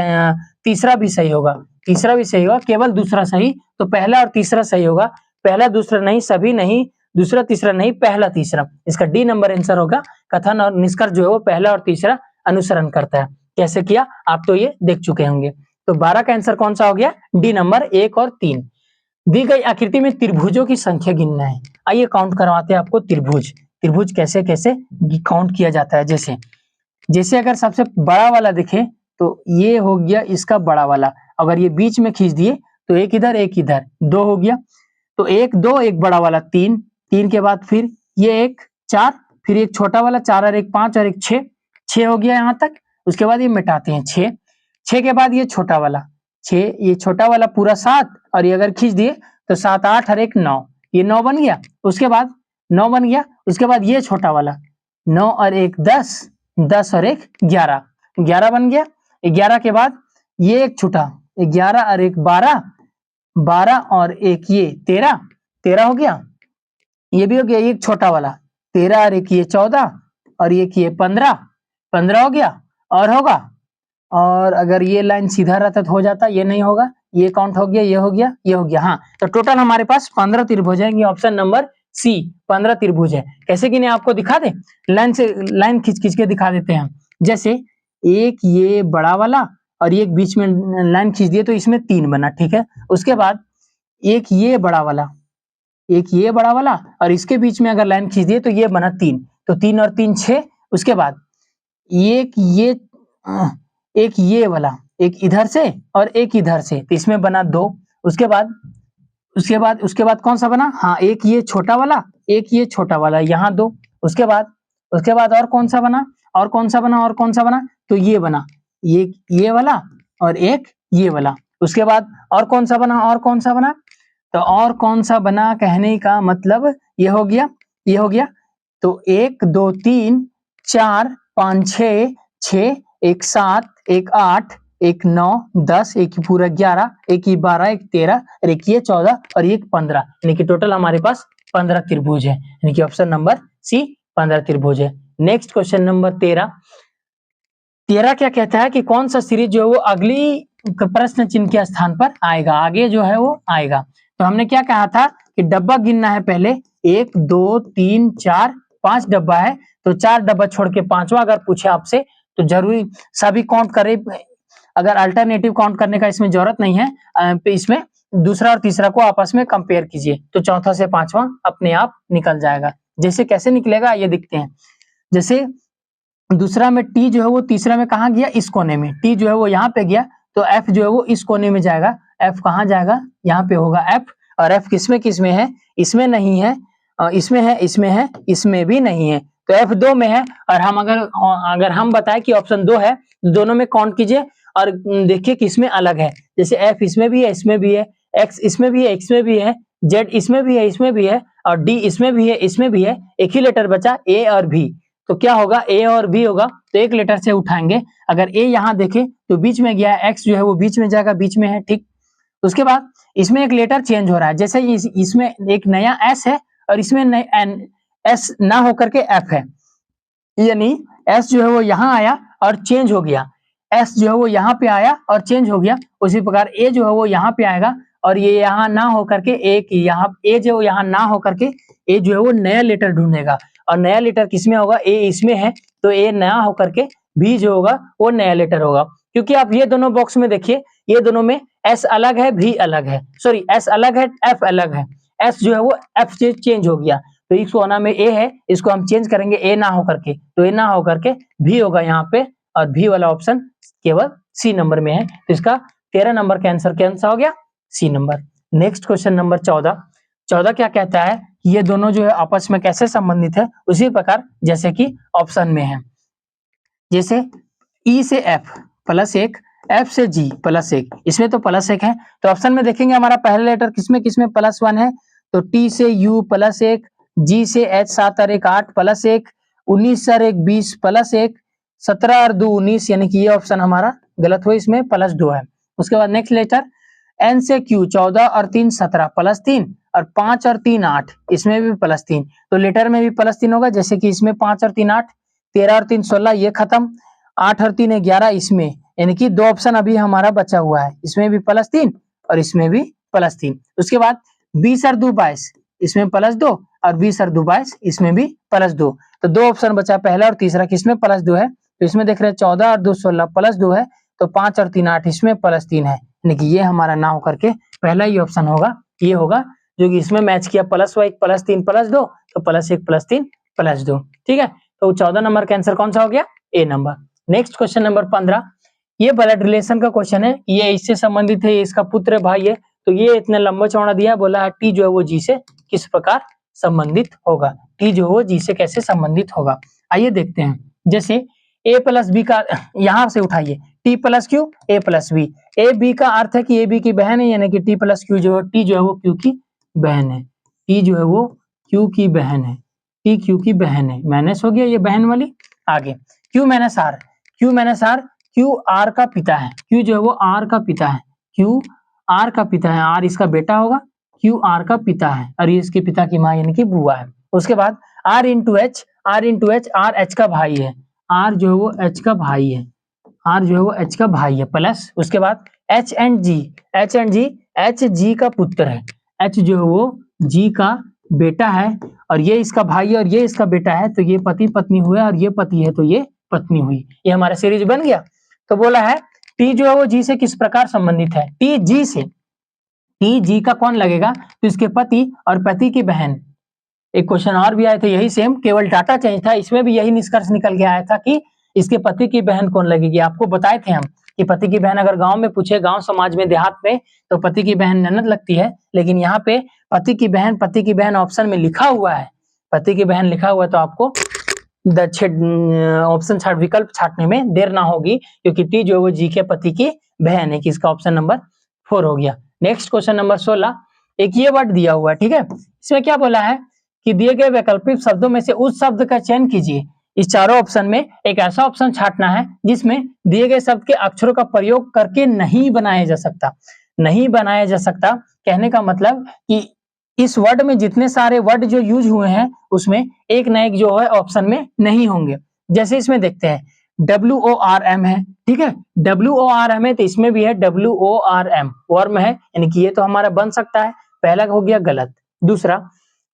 तीसरा भी सही होगा, तीसरा भी सही होगा, केवल दूसरा सही, तो पहला और तीसरा सही होगा, पहला दूसरा नहीं, सभी नहीं, दूसरा तीसरा नहीं, पहला तीसरा, इसका डी नंबर आंसर होगा। कथन और निष्कर्ष जो है वो पहला और तीसरा अनुसरण करता है। कैसे किया आप तो ये देख चुके होंगे। तो 12 का आंसर कौन सा हो गया, डी नंबर 1 और 3। दी गई आकृति में त्रिभुजों की संख्या गिनना है। आइए काउंट करवाते हैं आपको त्रिभुज, त्रिभुज कैसे कैसे काउंट किया जाता है। जैसे अगर सबसे बड़ा वाला दिखे तो ये हो गया इसका बड़ा वाला, अगर ये बीच में खींच दिए तो एक इधर 2 हो गया, तो 1 2 एक बड़ा वाला 3, 3 के बाद फिर ये 1 4, फिर एक छोटा वाला 4 और 1 5 और 1 6, 6 हो गया यहाँ तक। उसके बाद ये मिटाते हैं 6, 6 के बाद ये छोटा वाला 6, ये छोटा वाला पूरा 7, और ये अगर खींच दिए तो 7 8 और 1 9, ये 9 बन गया। उसके बाद 9 बन गया, उसके बाद ये छोटा वाला 9 और 1 10, 10 और 1 11, 11 बन गया। 11 के बाद ये एक छूटा, 11 और 1 12, 12 और 1 ये 13, 13 हो गया। ये भी हो गया, एक छोटा वाला 13 और 1 ये 14, और एक ये 15, 15 हो गया। और होगा, और अगर ये लाइन सीधा रहता तो हो जाता, ये नहीं होगा, ये काउंट हो गया, ये हो गया, ये हो गया। हाँ, तो टोटल हमारे पास 15 त्रिभुज है, ऑप्शन नंबर सी 15 त्रिभुज है। कैसे गिने आपको दिखा दे, लाइन से लाइन खींच खींच के दिखा देते हैं। जैसे एक ये बड़ा वाला और एक बीच में लाइन खींच दिए तो इसमें 3 बना, ठीक है। उसके बाद एक ये बड़ा वाला, एक ये बड़ा वाला, और इसके बीच में अगर लाइन खींच दिए तो ये बना 3, तो 3 और 3 6। उसके बाद एक ये वाला, एक इधर से और एक इधर से, तो इसमें बना 2। उसके बाद कौन सा बना, हाँ एक ये छोटा वाला, एक ये छोटा वाला, यहाँ 2। उसके बाद और कौन सा बना, और कौन सा बना, और कौन सा बना, तो ये बना, ये वाला और एक ये वाला। उसके बाद और कौन सा बना, और कौन सा बना, तो और कौन सा बना कहने का मतलब ये हो गया, ये हो गया। तो 1 2 3 4 5 6, 6 1 7 1 8 1 9 10, एक पूरा 11, एक 12, एक 13 और एक 14 और एक 15, यानी कि टोटल हमारे पास 15 त्रिभुज है, यानी कि ऑप्शन नंबर सी 15 त्रिभुज है। नेक्स्ट क्वेश्चन नंबर 13 क्या कहता है कि कौन सा सीरीज जो है वो अगली प्रश्न चिन्ह के स्थान पर आएगा, आगे जो है वो आएगा। तो हमने क्या कहा था कि डब्बा गिनना है पहले, 1 2 3 4 5 डब्बा है, तो 4 डब्बा छोड़ के पांचवा अगर पूछे आपसे तो जरूरी सभी काउंट करे, अगर अल्टरनेटिव काउंट करने का इसमें जरूरत नहीं है। इसमें दूसरा और तीसरा को आपस में कंपेयर कीजिए तो चौथा से पांचवा अपने आप निकल जाएगा। जैसे कैसे निकलेगा ये दिखते हैं। जैसे दूसरा में टी जो है वो तीसरा में कहाँ गया, इस कोने में, टी जो है वो यहाँ पे गया तो एफ जो है वो इस कोने में जाएगा। एफ कहाँ जाएगा, यहाँ पे होगा एफ, और एफ किसमें है, इसमें नहीं है, इसमें है, इसमें है, इसमें भी नहीं है, तो एफ 2 में है। और हम अगर हम बताएं कि ऑप्शन 2 है, दोनों में काउंट कीजिए और देखिए किसमें अलग है। जैसे एफ इसमें भी है, इसमें भी है, एक्स इसमें भी है, इसमें भी है, जेड इसमें भी है, इसमें भी है, और डी इसमें भी है, इसमें भी है, एक ही लेटर बचा ए और भी, तो क्या होगा, ए और बी होगा, तो एक लेटर से उठाएंगे। अगर ए यहाँ देखें तो बीच में गया है, एक्स जो है वो बीच में जाएगा, बीच में है, ठीक। उसके बाद इसमें एक लेटर चेंज हो रहा है, जैसे इसमें एक नया एस है और इसमें एस ना होकर के एफ है, यानी एस जो है वो यहाँ आया और चेंज हो गया, एस जो है वो यहाँ पे आया और चेंज हो गया। उसी प्रकार ए जो है वो यहाँ पे आएगा और ये यहाँ ना होकर के यहाँ ए जो यहाँ ना होकर के ए जो है वो नया लेटर ढूंढेगा, और नया लेटर किसमें होगा, ए इसमें है, तो ए नया होकर के बी जो होगा वो नया लेटर होगा। क्योंकि आप ये दोनों बॉक्स में देखिए, ये दोनों में एस अलग है, भी अलग है, सॉरी एस अलग है, एफ अलग है, एस जो है वो एफ से चेंज हो गया, तो इस कोना में ए है, इसको हम चेंज करेंगे ए ना होकर के, तो ए ना होकर के भी होगा यहाँ पे, और भी वाला ऑप्शन केवल सी नंबर में है। तो इसका 13 नंबर का आंसर कौन सा हो गया, C number. Next question number 14 क्या कहता है, ये दोनों जो है आपस में कैसे संबंधित है, उसी प्रकार जैसे कि ऑप्शन में है। जैसे ई से एफ +1, एफ से जी +1, इसमें तो +1 है, तो ऑप्शन में देखेंगे हमारा पहला लेटर किसमें किसमें +1 है, तो टी से यू +1, जी से एच 7 और 1 8 +1, 19 और 1 20 +1, 17 और 2 19, यानी कि ये ऑप्शन हमारा गलत हुआ, इसमें +2 है। उसके बाद नेक्स्ट लेटर एन से क्यू 14 और 3 17 +3, और 5 और 3 8, इसमें भी +3, तो लेटर में भी +3 होगा। जैसे कि इसमें 5 और 3 8, 13 और 3 16, ये खत्म, 8 और 3 11, इसमें, यानी कि 2 ऑप्शन अभी हमारा बचा हुआ है, इसमें भी +3 और इसमें भी +3। उसके बाद 20 और 2 22, इसमें +2, और 20 और 2 22, इसमें भी +2, तो 2 ऑप्शन बचा, पहला और तीसरा किसमें +2 है, तो इसमें देख रहे हैं 14 और 2 16 +2 है, तो 5 और 3 8, इसमें +3 है, यानी कि ये हमारा ना होकर के पहला ही ऑप्शन होगा, ये होगा जो कि इसमें मैच किया, +1 +3 +2, तो +1 +3 +2, ठीक है। तो 14 नंबर का आंसर कौन सा हो गया, ए नंबर। नेक्स्ट क्वेश्चन नंबर 15, ये ब्लड रिलेशन का क्वेश्चन है, ये इससे संबंधित है, इसका पुत्र भाई है, तो ये इतना लंबा चौड़ा दिया, बोला है टी जो है वो जी से किस प्रकार संबंधित होगा, टी जो है वो जी से कैसे संबंधित होगा। आइए देखते हैं। जैसे a + b का, यहां से उठाइए, t + q a + b, A B का अर्थ है कि ए बी की बहन है, यानी कि t + q जो है, टी जो है वो q की बहन है, टी जो है वो q की बहन है, टी q की बहन है, माइनस हो गया ये बहन वाली। आगे q - r, q - r, q r का पिता है, q जो है वो r का पिता है, q r का पिता है, r इसका बेटा होगा, q r का पिता है, और ये इसके पिता की माँ यानी कि बुआ है। उसके बाद r × h, r × h, r h का भाई है, r जो है वो h का भाई है, r जो है वो h का भाई है, प्लस उसके बाद h and g, h and g, h g का पुत्र है, h जो है वो g का बेटा है, और ये इसका भाई है और ये इसका बेटा है, तो ये पति पत्नी हुए, और ये पति है तो ये पत्नी हुई, ये हमारा सीरीज बन गया। तो बोला है टी जो है वो जी से किस प्रकार संबंधित है, टी जी से, टी जी का कौन लगेगा, तो इसके पति और पति की बहन। एक क्वेश्चन और भी आया था यही सेम, केवल डाटा चेंज था, इसमें भी यही निष्कर्ष निकल के आया था कि इसके पति की बहन कौन लगेगी। आपको बताए थे हम कि पति की बहन अगर गांव में पूछे, गांव समाज में, देहात में, तो पति की बहन ननद लगती है, लेकिन यहाँ पे पति की बहन ऑप्शन में लिखा हुआ है, पति की बहन लिखा हुआ है, तो आपको ऑप्शन छाट विकल्प छाटने में देर ना होगी, क्योंकि टी जो है वो जी के पति की बहन है, कि इसका ऑप्शन नंबर 4 हो गया। नेक्स्ट क्वेश्चन नंबर 16, एक ये वर्ड दिया हुआ है, ठीक है, इसमें क्या बोला है कि दिए गए वैकल्पिक शब्दों में से उस शब्द का चयन कीजिए। इस चारों ऑप्शन में एक ऐसा ऑप्शन छाटना है जिसमें दिए गए शब्द के अक्षरों का प्रयोग करके नहीं बनाया जा सकता। नहीं बनाया जा सकता कहने का मतलब कि इस वर्ड में जितने सारे वर्ड जो यूज हुए हैं उसमें एक ना एक जो है ऑप्शन में नहीं होंगे। जैसे इसमें देखते हैं WORM है, ठीक है, WORM है तो इसमें भी है WORM, वर्म है, यानी कि ये तो हमारा बन सकता है, पहला हो गया गलत। दूसरा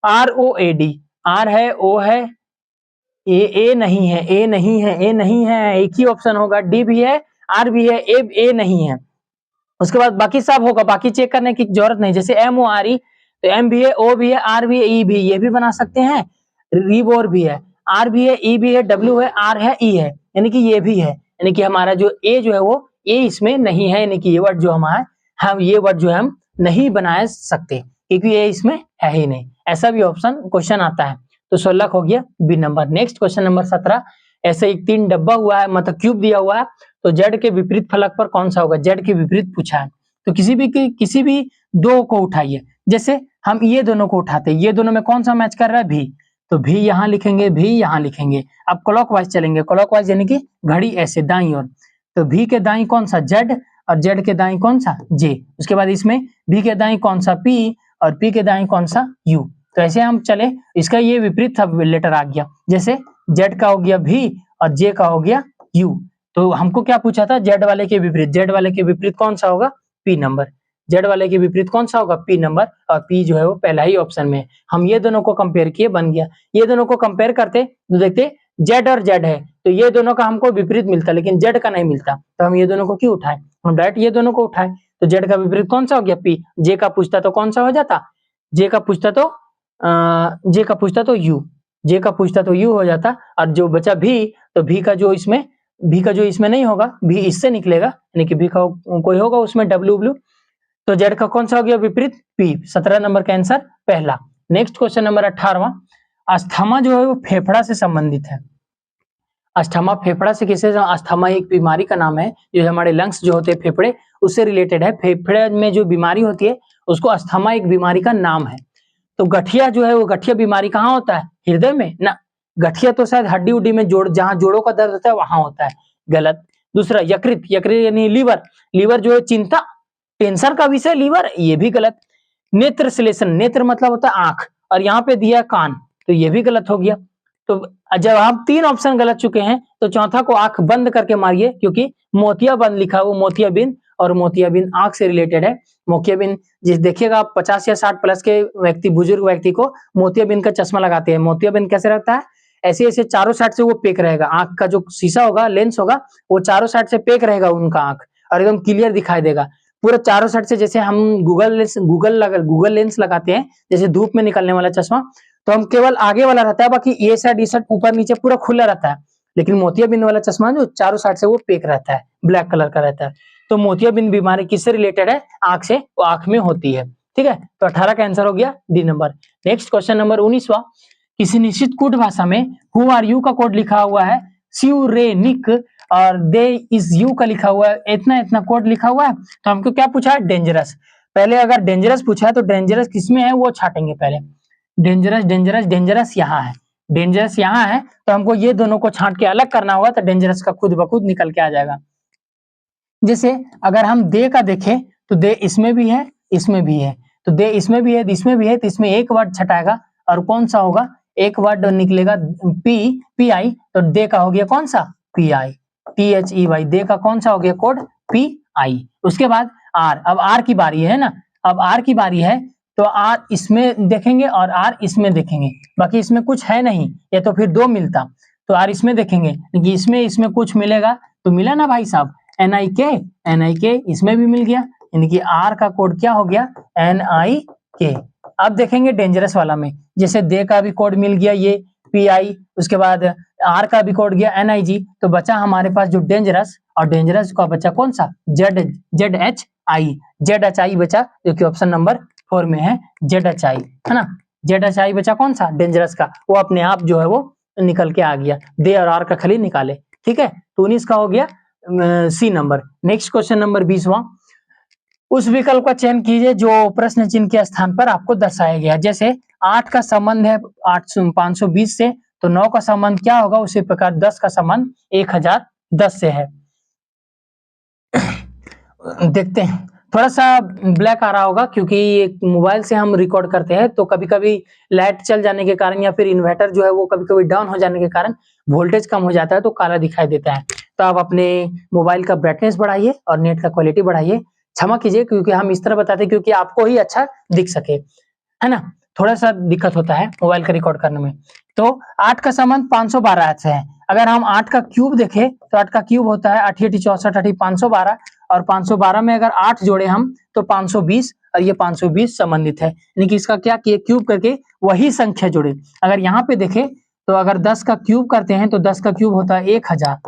ROAD, आर है, ओ है, ए नहीं है, ए नहीं है, ए नहीं है, एक ही ऑप्शन होगा। डी भी है, आर भी है, ए नहीं है। उसके बाद बाकी सब होगा, बाकी चेक करने की जरूरत नहीं। जैसे MORE, तो एम भी है, ओ भी है, आर भी है, ई भी, ये भी बना सकते हैं। रिबोर भी है, आर भी है, ई भी है, डब्ल्यू है, आर है, ई है, यानी कि ये भी है, यानी कि हमारा जो ए जो है वो ए इसमें नहीं है, यानी कि ये वर्ड जो हमारा हम ये वर्ड जो है हम नहीं बना सकते क्योंकि ये इसमें है ही नहीं। ऐसा भी ऑप्शन क्वेश्चन आता है। तो 16 हो गया B number. Next question number 17, ऐसे एक 3 डब्बा हुआ है, मतलब क्यूब दिया हुआ है, तो जेड के विपरीत फलक पर कौन सा होगा, जेड के विपरीत पूछा है। तो किसी भी दो को उठाइए, जैसे हम ये दोनों को उठाते हैं, ये दोनों में कौन सा मैच कर रहा है, भी, तो भी यहाँ लिखेंगे, भी यहाँ लिखेंगे। अब क्लॉकवाइज चलेंगे, क्लॉकवाइज यानी कि घड़ी ऐसे दाईं ओर, तो भी के दाईं कौन सा, जेड, और जेड के दाईं कौन सा, जे। उसके बाद इसमें भी के दाईं कौन सा, पी, और पी के दाईं कौन सा, यू। तो ऐसे हम चले, इसका ये विपरीत था लेटर आ गया, जैसे जेड का हो गया भी और जे का हो गया यू। तो हमको क्या पूछा था, जेड वाले के विपरीत, जेड वाले के विपरीत कौन सा होगा, पी नंबर। जेड वाले के विपरीत कौन सा होगा, पी नंबर, और पी जो है वो पहला ही ऑप्शन में है। हम ये दोनों को कंपेयर किए, बन गया। ये दोनों को कंपेयर करते तो देखते जेड और जेड है, तो ये दोनों का हमको विपरीत मिलता, लेकिन जेड का नहीं मिलता, तो हम ये दोनों को क्यों उठाए, हम डायरेक्ट ये दोनों को उठाए। तो जेड का विपरीत कौन सा हो गया, पी। जे का पूछता तो कौन सा हो जाता, जे का पूछता तो यू, जे का पूछता तो यू हो जाता। और जो बचा भी, तो भी का जो इसमें नहीं होगा, भी इससे निकलेगा, यानी कि भी का कोई होगा उसमें डब्ल्यू। तो जेड का कौन सा हो गया विपरीत, पी। 17 नंबर का आंसर पहला। नेक्स्ट क्वेश्चन नंबर 18वां, अस्थमा जो है वो फेफड़ा से संबंधित है। अस्थमा फेफड़ा से किसे, अस्थमा एक बीमारी का नाम है, जो हमारे लंग्स जो होते हैं फेफड़े, उससे रिलेटेड है। फेफड़े में जो बीमारी होती है उसको अस्थमा एक बीमारी का नाम है। तो गठिया जो है वो गठिया बीमारी कहाँ होता है, हृदय में ना, गठिया तो शायद हड्डी उड्डी में जहाँ जोड़ों का दर्द होता है वहां होता है, गलत। दूसरा यकृत, यकृत यानी लीवर, लीवर जो है चिंता टेंशन का विषय लीवर, ये भी गलत। नेत्र श्लेषण, नेत्र मतलब होता है आंख, और यहाँ पे दिया कान, तो ये भी गलत हो गया। तो जब हम 3 ऑप्शन गलत चुके हैं तो चौथा को आंख बंद करके मारिए, क्योंकि मोतियाबिंद लिखा है, वो मोतियाबिंद, और मोतियाबिंद आंख से रिलेटेड है। मोतियाबिंद जिस देखिएगा आप 50 या 60 प्लस के व्यक्ति, बुजुर्ग व्यक्ति को मोतियाबिंद का चश्मा लगाते हैं। मोतियाबिंद कैसे रहता है, ऐसे ऐसे चारों साइड से वो पेक रहेगा, आंख का जो शीशा होगा, लेंस होगा, वो चारों साइड से पेक रहेगा उनका आंख, और एकदम क्लियर दिखाई देगा पूरा चारों साइड से। जैसे हम गूगल लेंस लगाते हैं, जैसे धूप में निकलने वाला चश्मा, तो हम केवल आगे वाला रहता है, बाकी ये साइड ये साइड ऊपर नीचे पूरा खुला रहता है। लेकिन मोतियाबिंद वाला चश्मा जो चारों साइड से वो पेक रहता है, ब्लैक कलर का रहता है। तो मोतियाबिंद बीमारी किससे रिलेटेड है, आंख से, वो आंख में होती है, ठीक है। तो 18 का आंसर हो गया D number. Next question number 19वां, किसी निश्चित कोड भाषा में हु आर यू का कोड लिखा हुआ है स्यूरेनिक, और दे इज यू का लिखा हुआ है, इतना इतना कोड लिखा हुआ है। तो हमको क्या पूछा है, डेंजरस। पहले अगर डेंजरस पूछा है तो डेंजरस किसमें है वो छाटेंगे पहले। डेंजरस डेंजरस डेंजरस यहाँ है, डेंजरस यहाँ है, तो हमको ये दोनों को छांट के अलग करना होगा, तो डेंजरस का खुद ब खुद निकल के आ जाएगा। जैसे अगर हम दे का देखें तो दे इसमें भी है, इसमें भी है, तो दे इसमें भी है, इसमें भी है, तो इसमें एक वर्ड छटाएगा, और कौन सा होगा, एक वर्ड निकलेगा पी आई, तो दे का हो गया कौन सा, पी आई, THEY, दे का कौन सा हो गया कोड, पी आई। उसके बाद आर, अब आर की बारी है ना, अब आर की बारी है, तो आर इसमें देखेंगे और आर इसमें देखेंगे, बाकी इसमें कुछ है नहीं, ये तो फिर 2 मिलता, तो आर इसमें देखेंगे, लेकिन इसमें कुछ मिलेगा, तो मिला ना भाई साहब, NIK इसमें भी मिल गया, यानी कि आर का कोड क्या हो गया, NIK। अब देखेंगे डेंजरस वाला में, जैसे दे का भी कोड मिल गया ये PI, उसके बाद आर का भी कोड गया NIG, तो बचा हमारे पास जो डेंजरस, और डेंजरस का बचा कौन सा, ZHI बचा, जो कि ऑप्शन नंबर 4 में है, ZHI है ना, ZHI बचा कौन सा, डेंजरस का, वो अपने आप जो है वो निकल के आ गया, दे और आर का खाली निकाले, ठीक है। तो 19 का हो गया C number. Next question number 20वां, उस विकल्प का चयन कीजिए जो प्रश्न चिन्ह के स्थान पर आपको दर्शाया गया। जैसे 8 का संबंध है 520 से, तो 9 का संबंध क्या होगा, उसी प्रकार 10 का संबंध 1010 से है। देखते हैं, थोड़ा सा ब्लैक आ रहा होगा क्योंकि मोबाइल से हम रिकॉर्ड करते हैं, तो कभी-कभी लाइट चल जाने के कारण या फिर इन्वर्टर जो है वो कभी-कभी डाउन हो जाने के कारण वोल्टेज कम हो जाता है तो काला दिखाई देता है। तो आप अपने मोबाइल का ब्राइटनेस बढ़ाइए और नेट का क्वालिटी बढ़ाइए। क्षमा कीजिए क्योंकि हम इस तरह बताते हैं क्योंकि आपको ही अच्छा दिख सके, है ना? थोड़ा-सा दिक्कत होता है मोबाइल का रिकॉर्ड करने में। तो 8 का संबंध 512 से है। अगर हम 8 का क्यूब देखें तो 8 का क्यूब होता है 8 8 64 8 512 और 512 में अगर 8 जोड़े हम तो 520 और ये 520 संबंधित है। यानी कि इसका क्या किए क्यूब करके वही संख्या जोड़े। अगर यहाँ पे देखें तो अगर 10 का क्यूब करते हैं तो 10 का क्यूब होता है 1000।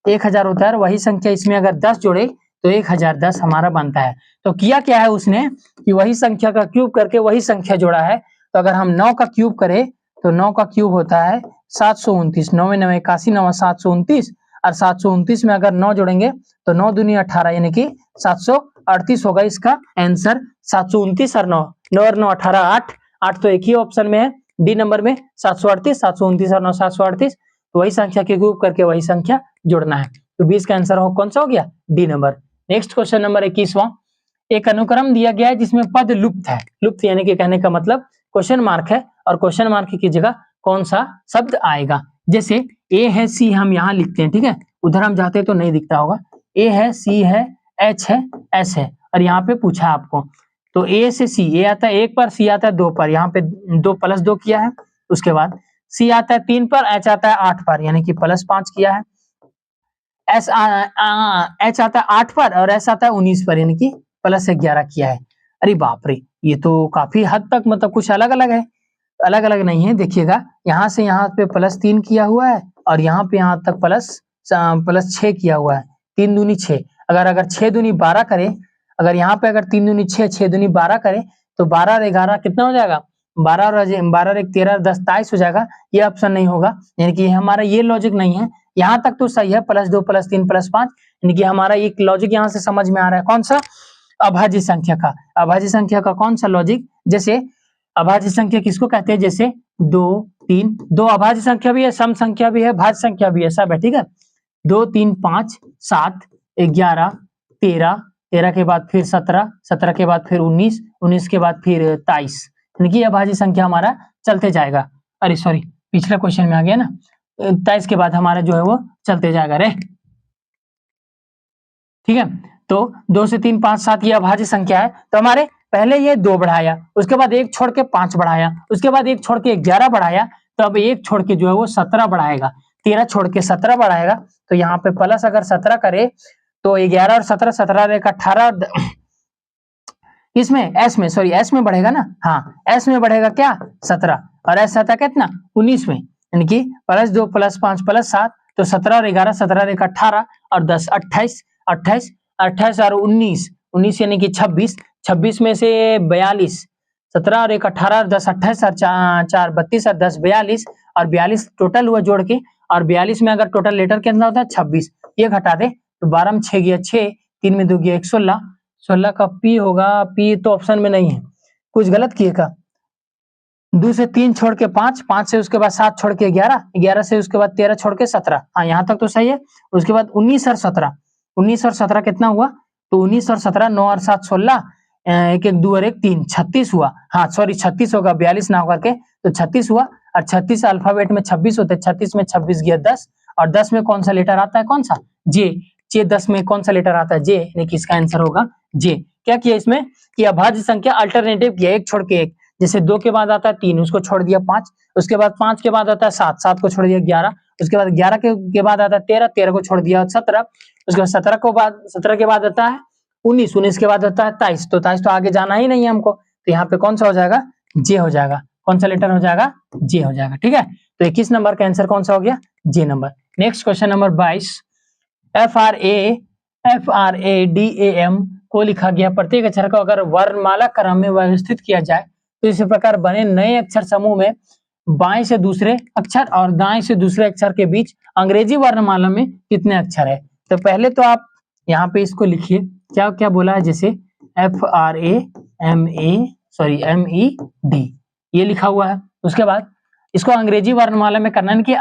1000 होता है और वही संख्या इसमें अगर 10 जोड़े तो 1010 हमारा बनता है। तो किया क्या है उसने कि वही संख्या का क्यूब करके वही संख्या जोड़ा है। तो अगर हम 9 का क्यूब करें तो 9 का क्यूब होता है 729। 9 में 9 81 9 729 और 729 में अगर 9 जोड़ेंगे तो 9 दूनी 18 यानी कि 738 होगा इसका आंसर। 729 और 9 9 और 9 18 8 8 तो एक ही ऑप्शन में है डी नंबर में 738 729 और 9 738। तो वही संख्या के क्यूब करके वही संख्या जोड़ना है। तो 20 का आंसर हो कौन सा हो गया D number. Next question number 21वां। एक अनुक्रम दिया गया है जिसमें पद लुप्त है। लुप्त यानी कि कहने का मतलब क्वेश्चन मार्क है और क्वेश्चन मार्क की जगह कौन सा शब्द आएगा। जैसे ए है सी हम यहाँ लिखते हैं, ठीक है, उधर हम जाते तो नहीं दिखता होगा। ए है सी है एच है एस है और यहाँ पे पूछा आपको तो ए से सी, ए आता है 1 पर, सी आता है 2 पर, यहाँ पे 2 + 2 किया है। उसके बाद सी आता है 3 पर, एच आता है 8 पर यानी कि +5 किया है। एच आता है 8 पर और एस आता है 19 पर यानी कि +11 किया है। अरे बाप रे, ये तो काफी हद तक मतलब कुछ अलग अलग है। अलग अलग नहीं है, देखिएगा यहाँ से यहाँ पे +3 किया हुआ है और यहाँ पे यहाँ तक +6 किया हुआ है। 3 दूनी 6, अगर 6 दूनी 12 करें, अगर यहाँ पे अगर 3 दूनी 6 6 दूनी 12 करें तो 12 और 11 कितना हो जाएगा, 12 और 1 13 10 23 हो जाएगा। ये ऑप्शन नहीं होगा, यानी कि हमारा ये लॉजिक नहीं है। यहाँ तक तो सही है, +2 +3 +5, यानी कि हमारा एक लॉजिक यहाँ से समझ में आ रहा है। कौन सा? अभाज्य संख्या का। अभाज्य संख्या का कौन सा लॉजिक? जैसे अभाज्य संख्या किसको कहते हैं? जैसे 2 3, 2 अभाज्य संख्या भी है, सम संख्या भी है, भाज्य संख्या भी है, सब है, ठीक है। 2 3 5 7 11 13, 13 के बाद फिर 17, 17 के बाद फिर 19, 19 के बाद फिर 23, यानी कि अभाज्य संख्या हमारा चलते जाएगा। अरे सॉरी, पिछला क्वेश्चन में आ गया ना, 23 के बाद हमारा जो है वो चलते जाएगा रे, ठीक है। तो 2 से 3 5 7 ये अभाज्य संख्या है। तो हमारे पहले ये 2 बढ़ाया, उसके बाद 1 छोड़ के 5 बढ़ाया, उसके बाद 1 छोड़ के 11 बढ़ाया, तो अब 1 छोड़ के जो है वो 17 बढ़ाएगा, 13 छोड़ के 17 बढ़ाएगा। तो यहाँ पे प्लस अगर 17 करे तो 11 और 17, 17 एक 18, इसमें एस में, सॉरी एस में बढ़ेगा ना, हाँ एस में बढ़ेगा क्या 17 और एस आता कितना 19 में, यानी कि +2 +5 +7, तो 17 और 11, 17 और 1 18 और 10 28, 28 28 और 19, 19 यानी कि 26, 26 में से 42, 17 और 1 18 और 10 28 और 4 32 और 10 42 और 42 टोटल हुआ जोड़ के, और 42 में अगर टोटल लेटर कितना होता है 26, ये घटा दे तो 12 में 6 गया 6, 3 में 2 गया 1 16, 16 का पी होगा, पी तो ऑप्शन में नहीं है, कुछ गलत किए का। 2 से 3 छोड़ के 5, 5 से उसके बाद 7 छोड़ के 11, 11 से उसके बाद 13 छोड़ के 17, हाँ यहाँ तक तो सही है। उसके बाद 19 और 17, 19 और 17 कितना हुआ, तो 19 और 17 9 और 7 16, 1 1 2 और 1 3, 36 हुआ, हाँ सॉरी 36 होगा, 42 ना होकर के तो 36 हुआ। और 36 अल्फाबेट में 26 होते हैं, 36 में 26 गया 10, और 10 में कौन सा लेटर आता है, कौन सा, जे। जे 10 में कौन सा लेटर आता है, जे, यानी कि इसका आंसर होगा जे। क्या किया इसमें कि अभाज्य संख्या अल्टरनेटिव किया, एक छोड़ के एक, जैसे 2 के बाद आता है 3, उसको छोड़ दिया 5, उसके बाद 5 के बाद आता है 7, 7 को छोड़ दिया 11, उसके बाद 11 के बाद आता है 13, 13 को छोड़ दिया 17, उसके बाद 17 के बाद आता है 19, 19 के बाद आता है 23, तो 23 तो आगे जाना ही नहीं है हमको, तो यहाँ पे कौन सा हो जाएगा, जे हो जाएगा। कौन सा लेटर हो जाएगा, जे हो जाएगा, ठीक है। तो 21 नंबर का आंसर कौन सा हो गया, J number. Next question number 22, FRADAM को लिखा गया प्रत्येक अक्षर को अगर वर्णमाला क्रम में व्यवस्थित किया जाए तो इसी प्रकार बने नए अक्षर समूह में बाएं से दूसरे अक्षर और दाएं से दूसरे अक्षर के बीच अंग्रेजी वर्णमाला में कितने अक्षर है। तो पहले तो आप यहाँ पे इसको लिखिए, क्या क्या बोला है, जैसे FRAMED ये लिखा हुआ है। उसके बाद इसको अंग्रेजी वर्णमाला में करना है कि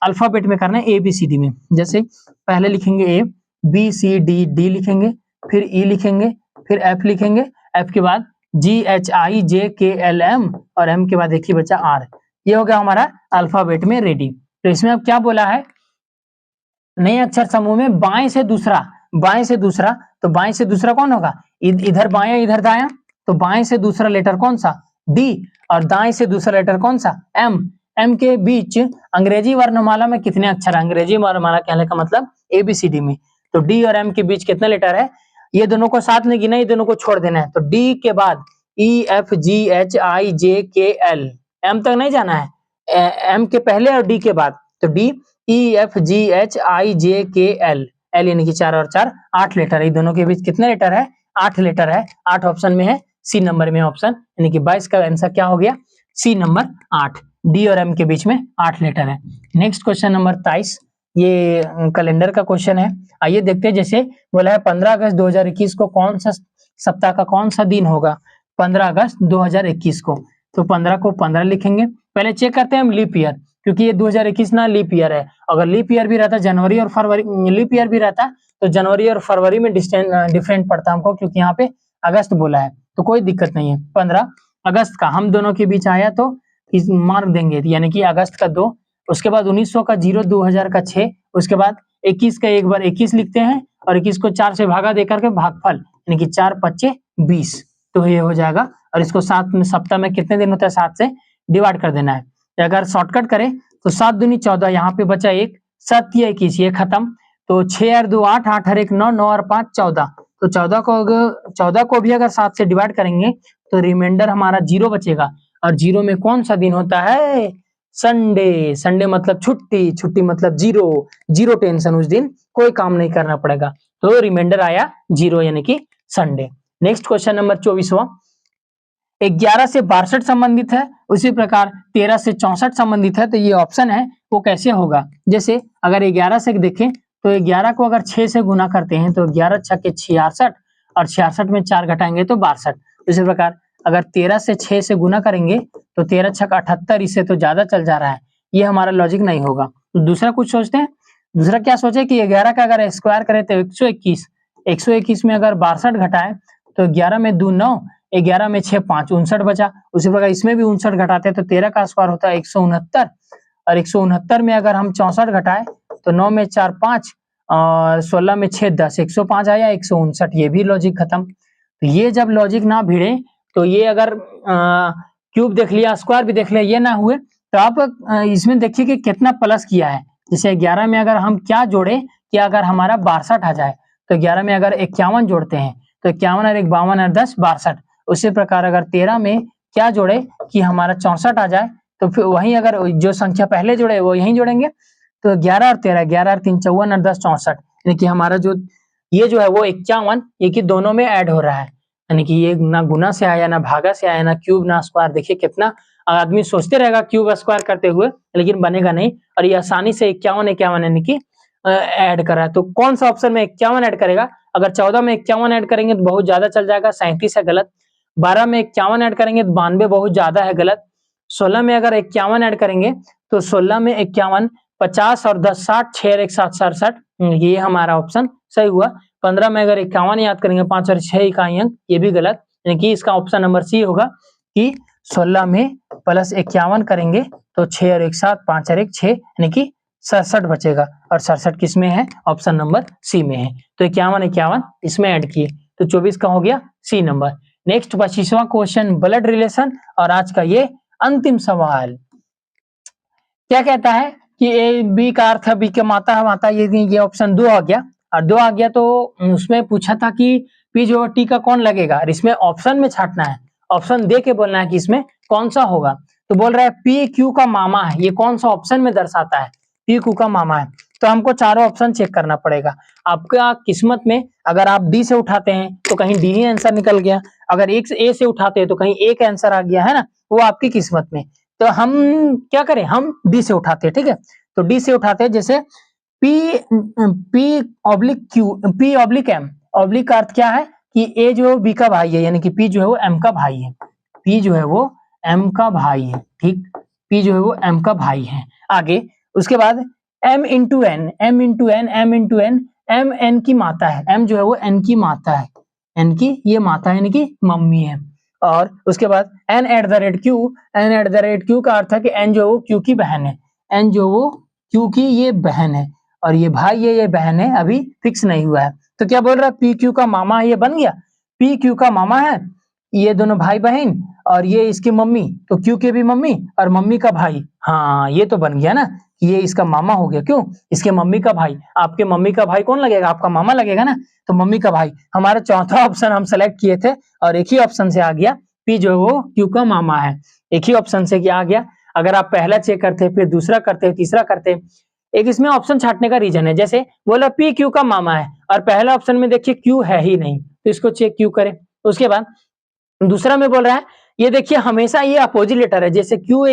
अल्फाबेट में करना है, ABCD में। जैसे पहले लिखेंगे A, B C D D लिखेंगे, फिर E लिखेंगे, फिर F लिखेंगे, F के बाद GHIJKLM और M के बाद एक ही बचा R। ये हो गया हमारा अल्फाबेट में रेडी। तो इसमें अब क्या बोला है, नए अक्षर समूह में बाएं से दूसरा, बाएं से दूसरा, तो बाएं से दूसरा कौन होगा, इधर बायां इधर दायां, तो बाएं से दूसरा लेटर कौन सा, D, और दाएं से दूसरा लेटर कौन सा, M। M के बीच अंग्रेजी वर्णमाला में कितने अक्षर है, अंग्रेजी वर्णमाला कहने का मतलब ABCD में, तो D और M के बीच कितने लेटर है, ये दोनों को साथ में गिना, ये दोनों को छोड़ देना है। तो D के बाद EFGHIJKL, M तक नहीं जाना है, M के पहले और D के बाद, तो D EFGHIJKL, L यानी कि 4 और 4 8 लेटर है, ये दोनों के बीच कितने लेटर है, 8 लेटर है, 8 ऑप्शन में है, सी नंबर में ऑप्शन, यानी कि 22 का आंसर क्या हो गया, सी नंबर 8। डी और एम के बीच में 8 लेटर है। नेक्स्ट क्वेश्चन नंबर 23, ये कैलेंडर का क्वेश्चन है। आइए देखते हैं, जैसे बोला है 15 अगस्त 2021 को कौन सा सप्ताह का कौन सा दिन होगा, 15 अगस्त 2021 को, तो 15 को 15 लिखेंगे। पहले चेक करते हैं हम लीप ईयर, क्योंकि ये 2021 ना लीप ईयर है, अगर लीप ईयर भी रहता जनवरी और फरवरी, लीप ईयर भी रहता तो जनवरी और फरवरी में डिफरेंट पड़ता हमको, क्योंकि यहाँ पे अगस्त बोला है, तो कोई दिक्कत नहीं है। 15 अगस्त का हम दोनों के बीच आया तो मार्क देंगे, यानी कि अगस्त का 2, उसके बाद 1900 का 0, 2000 का 6, उसके बाद 21 का एक बार 21 लिखते हैं और 21 को 4 से भागा देकर के भागफल, यानी कि 4 5 20, तो ये हो जाएगा। और इसको 7 में, सप्ताह में कितने दिन होता है, 7 से डिवाइड कर देना है। अगर शॉर्टकट करें तो 7 दूनी 14, यहाँ पे बचा 1, 7 या 21, ये खत्म, तो 6 और 2 8, 8 और 1 9, 9 और 5 14, तो 14 को भी अगर 7 से डिवाइड करेंगे तो रिमाइंडर हमारा 0 बचेगा, और 0 में कौन सा दिन होता है, संडे। संडे मतलब छुट्टी, छुट्टी मतलब 0, 0 टेंशन, उस दिन कोई काम नहीं करना पड़ेगा, तो रिमाइंडर आया 0, यानी कि संडे। नेक्स्ट क्वेश्चन नंबर 24वां, 11 से 62 संबंधित है, उसी प्रकार 13 से 64 संबंधित है, तो ये ऑप्शन है वो कैसे होगा। जैसे अगर 11 से देखें तो 11 को अगर 6 से गुना करते हैं तो 11 छक्के 66, और 66 में 4 घटाएंगे तो 62। इसी प्रकार अगर 13 से 6 से गुना करेंगे तो 13 छक्का 78, इससे तो ज्यादा चल जा रहा है, ये हमारा लॉजिक नहीं होगा। तो दूसरा कुछ सोचते हैं, दूसरा क्या सोचे कि 11 का अगर स्क्वायर करें तो 121, 121 में अगर 62 घटाए तो 11 में 2 9, 11 में 6 5 59 बचा। उसी प्रकार इसमें भी 59 घटाते हैं तो 13 का स्क्वायर होता है 169, और 169 में अगर हम 64 घटाए तो 9 में 4 5 और 16 में 6 10, 105 आया, 159, ये भी लॉजिक खत्म। तो ये जब लॉजिक ना भिड़े, तो ये अगर क्यूब देख लिया, स्क्वायर भी देख लिया, ये ना हुए, तो आप इसमें देखिए कि कितना प्लस किया है। जैसे 11 में अगर हम क्या जोड़े कि अगर हमारा 62 आ जाए, तो 11 में अगर 51 जोड़ते हैं तो 51 और 1 52 और 10 62। उसी प्रकार अगर 13 में क्या जोड़े कि हमारा 64 आ जाए, तो फिर वहीं अगर जो संख्या पहले जोड़े वो यहीं जोड़ेंगे, तो 11 और 13, 11 और 3 54 और 10 64, यानी कि हमारा जो ये जो है वो 51, ये कि दोनों में ऐड हो रहा है, यानी कि ये ना गुना से आया, ना भागा से आया, ना क्यूब ना स्क्वायर। देखिए कितना आदमी सोचते रहेगा क्यूब स्क्वायर करते हुए, लेकिन बनेगा नहीं, और ये आसानी से 51 51 यानी कि ऐड कर रहा है। तो कौन सा ऑप्शन में 51 ऐड करेगा, अगर 14 में 51 ऐड करेंगे तो बहुत ज्यादा चल जाएगा, 37 है गलत। 12 में 51 ऐड करेंगे तो 92 बहुत ज्यादा है गलत। 16 में अगर 51 ऐड करेंगे तो 16 में 51 50 और 10 60, 6 और 1 7 67, ये हमारा ऑप्शन सही हुआ। 15 में अगर 51 याद करेंगे 5 और 6 इकाई अंक, ये भी गलत, यानी कि इसका ऑप्शन नंबर सी होगा कि 16 में प्लस 51 करेंगे तो 6 और 1 7, 5 और 1 6, यानी कि 67 बचेगा, और 67 किस में है, ऑप्शन नंबर सी में है। तो 51 51 इसमें ऐड किए, तो 24 का हो गया सी नंबर। नेक्स्ट 25वां क्वेश्चन, ब्लड रिलेशन, और आज का ये अंतिम सवाल क्या कहता है कि ए बी का अर्थ है बी के माता है माता, ये ऑप्शन 2 आ गया, और 2 आ गया तो उसमें पूछा था कि पी जो टी का कौन लगेगा, और इसमें ऑप्शन में छाटना है, ऑप्शन दे के बोलना है कि इसमें कौन सा होगा। तो बोल रहा है पी क्यू का मामा है, ये कौन सा ऑप्शन में दर्शाता है, पी क्यू का मामा है। तो हमको चारों ऑप्शन चेक करना पड़ेगा। आपका किस्मत में अगर आप डी से उठाते हैं तो कहीं डी ही आंसर निकल गया, अगर एक ए से उठाते हैं तो कहीं एक आंसर आ गया, है ना, वो आपकी किस्मत में। तो हम क्या करें, हम डी से उठाते हैं, ठीक है। तो डी से उठाते हैं, जैसे P oblique Q, P oblique M, oblique का अर्थ क्या है कि ए जो बी का भाई है, यानी कि पी जो है वो एम का भाई है, पी जो है वो एम का भाई है, ठीक, पी जो है वो एम का भाई है। आगे उसके बाद M into N, M into N, M into N, M N की माता है, एम जो है वो एन की माता है, एन की ये माता यानी कि मम्मी है। और उसके बाद N at the rate Q, N at the rate Q का अर्थ है कि एन जो वो क्यू की बहन है, एन जो वो क्यू की ये बहन है, और ये भाई है ये बहन है, अभी फिक्स नहीं हुआ है। तो क्या बोल रहा है, पी क्यू का मामा है, ये बन गया, पी क्यू का मामा है, ये दोनों भाई बहन, और ये इसकी मम्मी, तो क्यू के भी मम्मी और मम्मी का भाई, हाँ ये तो बन गया ना, ये इसका मामा हो गया। क्यों, इसके मम्मी का भाई, आपके मम्मी का भाई कौन लगेगा, आपका मामा लगेगा ना, तो मम्मी का भाई। हमारा चौथा ऑप्शन हम सेलेक्ट किए थे और एक ही ऑप्शन से आ गया, पी जो वो क्यू का मामा है, एक ही ऑप्शन से क्या आ गया। अगर आप पहला चेक करते फिर दूसरा करते तीसरा करते, एक इसमें ऑप्शन छांटने का रीजन है, जैसे बोला पी क्यू का मामा है और पहला ऑप्शन में देखिए क्यू है ही नहीं, तो इसको चेक क्यू करें। उसके बाद दूसरा में बोल रहा है, ये देखिए हमेशा ये अपोजिट लेटर है, जैसे क्यू है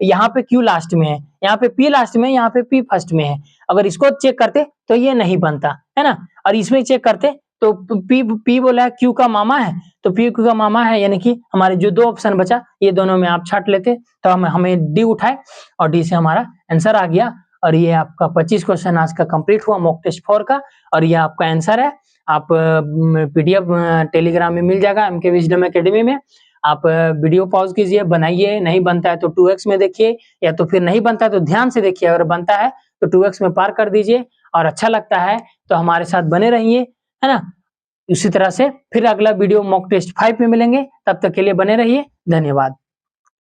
यहाँ पे क्यू लास्ट में है, यहाँ पे पी लास्ट में है, यहाँ पे पी फर्स्ट में है। अगर इसको चेक करते तो ये नहीं बनता है ना, और इसमें चेक करते तो पी पी बोला है क्यू का मामा है, तो पी क्यू का मामा है, यानी कि हमारे जो दो ऑप्शन बचा ये दोनों में आप छाट लेते, तो हमें डी उठाए और डी से हमारा आंसर आ गया। और ये आपका 25 क्वेश्चन आज का कंप्लीट हुआ मॉक टेस्ट 4 का, और ये आपका आंसर है। आप पीडीएफ टेलीग्राम में मिल जाएगा एमके विजडम एकेडमी में। आप वीडियो पॉज कीजिए, बनाइए, नहीं बनता है तो 2x में देखिए, या तो फिर नहीं बनता है तो ध्यान से देखिए, अगर बनता है तो 2x में पार कर दीजिए, और अच्छा लगता है तो हमारे साथ बने रहिए, है ना। इसी तरह से फिर अगला वीडियो मॉक टेस्ट 5 में मिलेंगे, तब तक के लिए बने रहिए, धन्यवाद।